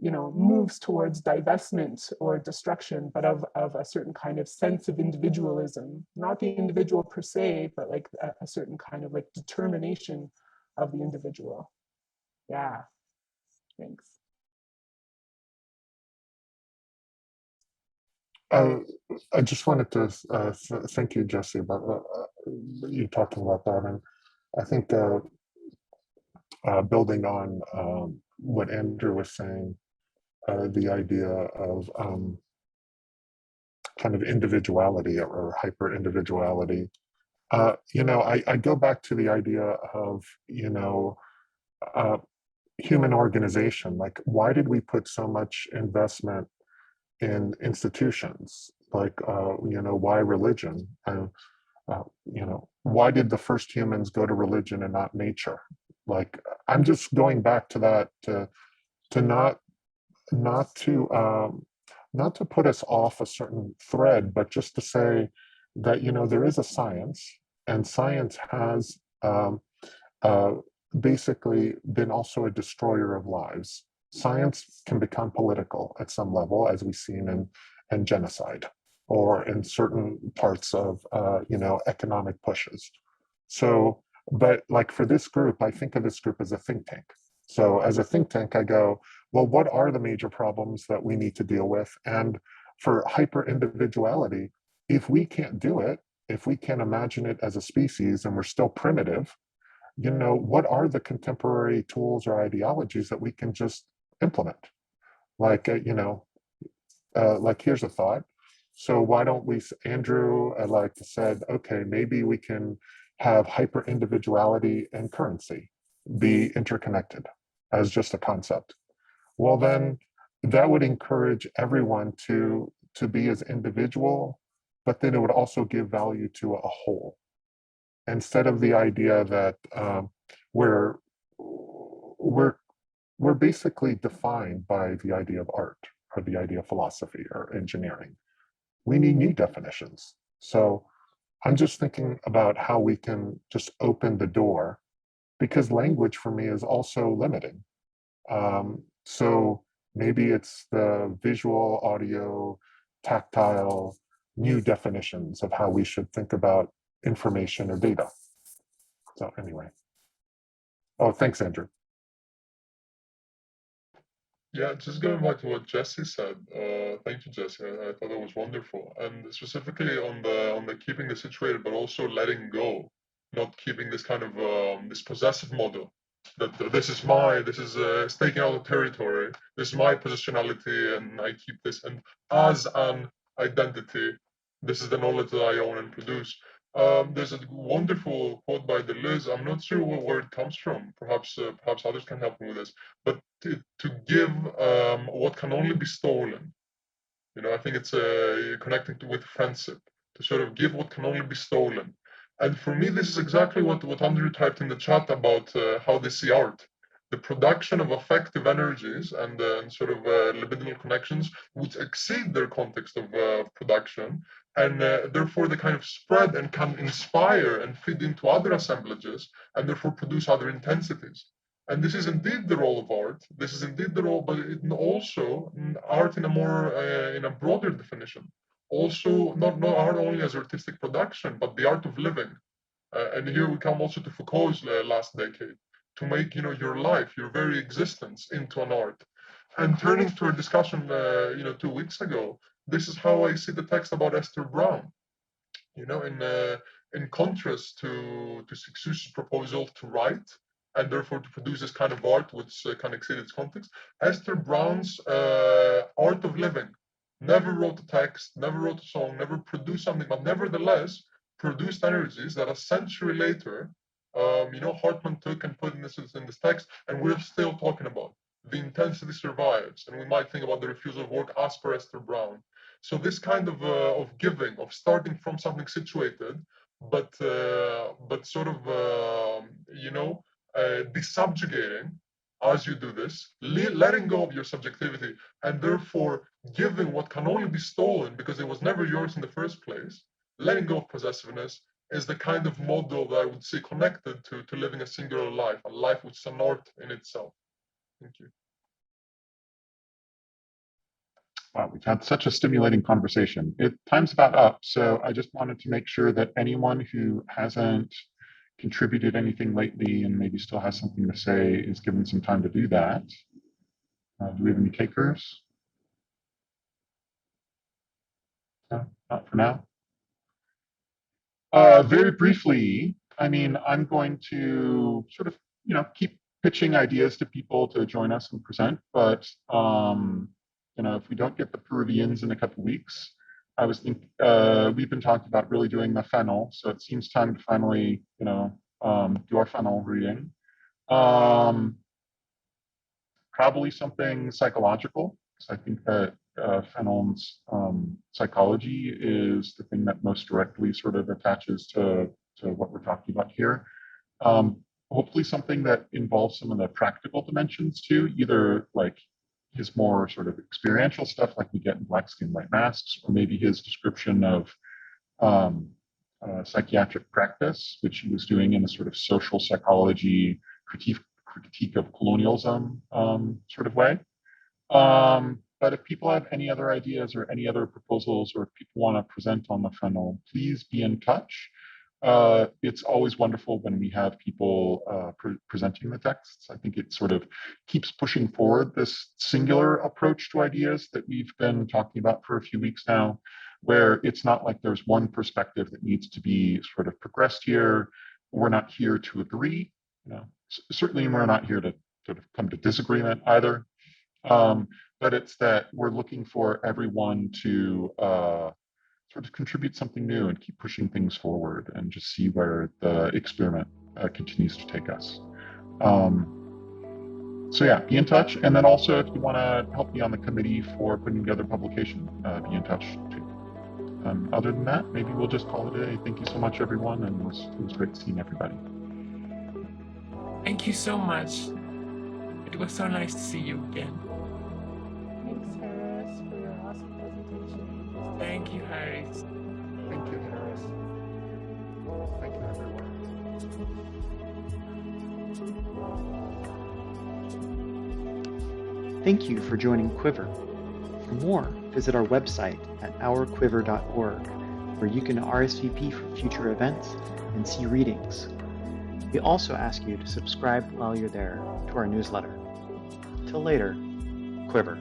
you know, moves towards divestment or destruction, but of a certain kind of sense of individualism, not the individual per se, but like a certain kind of like determination of the individual. Yeah, thanks. I just wanted to thank you, Jesse, about you talking about that. And I think building on what Andrew was saying, the idea of kind of individuality or hyper individuality, you know, I go back to the idea of, you know, human organization. Like, why did we put so much investment in institutions? Like, you know, why religion? And, you know, why did the first humans go to religion and not nature? Like, I'm just going back to that to not to put us off a certain thread, but just to say that, you know, there is a science, and science has basically been also a destroyer of lives. Science can become political at some level, as we've seen in genocide or in certain parts of, you know, economic pushes. So, but like for this group, I think of this group as a think tank. So as a think tank, I go, well, what are the major problems that we need to deal with? And for hyper individuality, if we can't do it, if we can't imagine it as a species and we're still primitive, you know, what are the contemporary tools or ideologies that we can just implement? Like, you know, like here's a thought. So why don't we, Andrew, like said, okay, maybe we can have hyper individuality and currency be interconnected as just a concept. Well, then that would encourage everyone to be as individual, but then it would also give value to a whole. Instead of the idea that we're basically defined by the idea of art or the idea of philosophy or engineering. We need new definitions. So I'm just thinking about how we can just open the door, because language for me is also limiting. So maybe it's the visual, audio, tactile, new definitions of how we should think about information or data. So anyway. Oh, thanks, Andrew. Yeah, just going back to what Jesse said. Thank you, Jesse. I thought that was wonderful, and specifically on the keeping the situated, but also letting go, not keeping this kind of this possessive model. That this is staking out the territory. This is my positionality, and I keep this. And as an identity, this is the knowledge that I own and produce. There's a wonderful quote by Deleuze. I'm not sure where it comes from. Perhaps others can help me with this. But to give what can only be stolen. I think it's connecting with friendship, to sort of give what can only be stolen. And for me, this is exactly what Andrew typed in the chat about how they see art. The production of affective energies and sort of libidinal connections which exceed their context of production, and therefore they kind of spread and can inspire and feed into other assemblages, and therefore produce other intensities. And this is indeed the role of art. This is indeed the role, but also art in a more in a broader definition. Also, not art only as artistic production, but the art of living. And here we come also to Foucault's last decade, to make your life, your very existence, into an art. And turning to our discussion, 2 weeks ago, this is how I see the text about Esther Brown. In contrast to Cixous' proposal to write and therefore to produce this kind of art which can exceed its context, Esther Brown's art of living never wrote a text, never wrote a song, never produced something, but nevertheless produced energies that a century later, Hartman took and put in this text, and we're still talking about. The intensity survives, and we might think about the refusal of work as per Esther Brown. So this kind of giving, of starting from something situated, but sort of desubjugating as you do this, letting go of your subjectivity, and therefore giving what can only be stolen because it was never yours in the first place. Letting go of possessiveness is the kind of model that I would say connected to living a singular life, a life which is an art in itself. Thank you. Wow, we've had such a stimulating conversation. Time's about up, so I just wanted to make sure that anyone who hasn't contributed anything lately and maybe still has something to say is given some time to do that. Do we have any takers? No, not for now. Very briefly, I mean, I'm going to sort of, keep pitching ideas to people to join us and present, but if we don't get the Peruvians in a couple of weeks, I was thinking we've been talking about really doing the fennel, so it seems time to finally, do our fennel reading. Probably something psychological, because I think that Fanon's psychology is the thing that most directly sort of attaches to what we're talking about here. Hopefully something that involves some of the practical dimensions too, either like his more sort of experiential stuff like we get in Black Skin, White Masks, or maybe his description of psychiatric practice, which he was doing in a sort of social psychology critique of colonialism sort of way. But if people have any other ideas or any other proposals, or if people want to present on the funnel, please be in touch. It's always wonderful when we have people presenting the texts. I think it sort of keeps pushing forward this singular approach to ideas that we've been talking about for a few weeks now, where it's not like there's one perspective that needs to be sort of progressed here. We're not here to agree. Certainly we're not here to sort of come to disagreement either. But it's that we're looking for everyone to sort of contribute something new and keep pushing things forward and just see where the experiment continues to take us. So yeah, be in touch. And then also if you want to help me on the committee for putting together publication, be in touch too. Other than that, maybe we'll just call it a day. Thank you so much, everyone. And it was great seeing everybody. Thank you so much. It was so nice to see you again. Thanks, Harris, for your awesome presentation. Thank you, Harris. Thank you, Harris. Thank you, everyone. Thank you for joining Quiver. For more, visit our website at ourquiver.org, where you can RSVP for future events and see readings. We also ask you to subscribe while you're there to our newsletter. Till later, Quiver.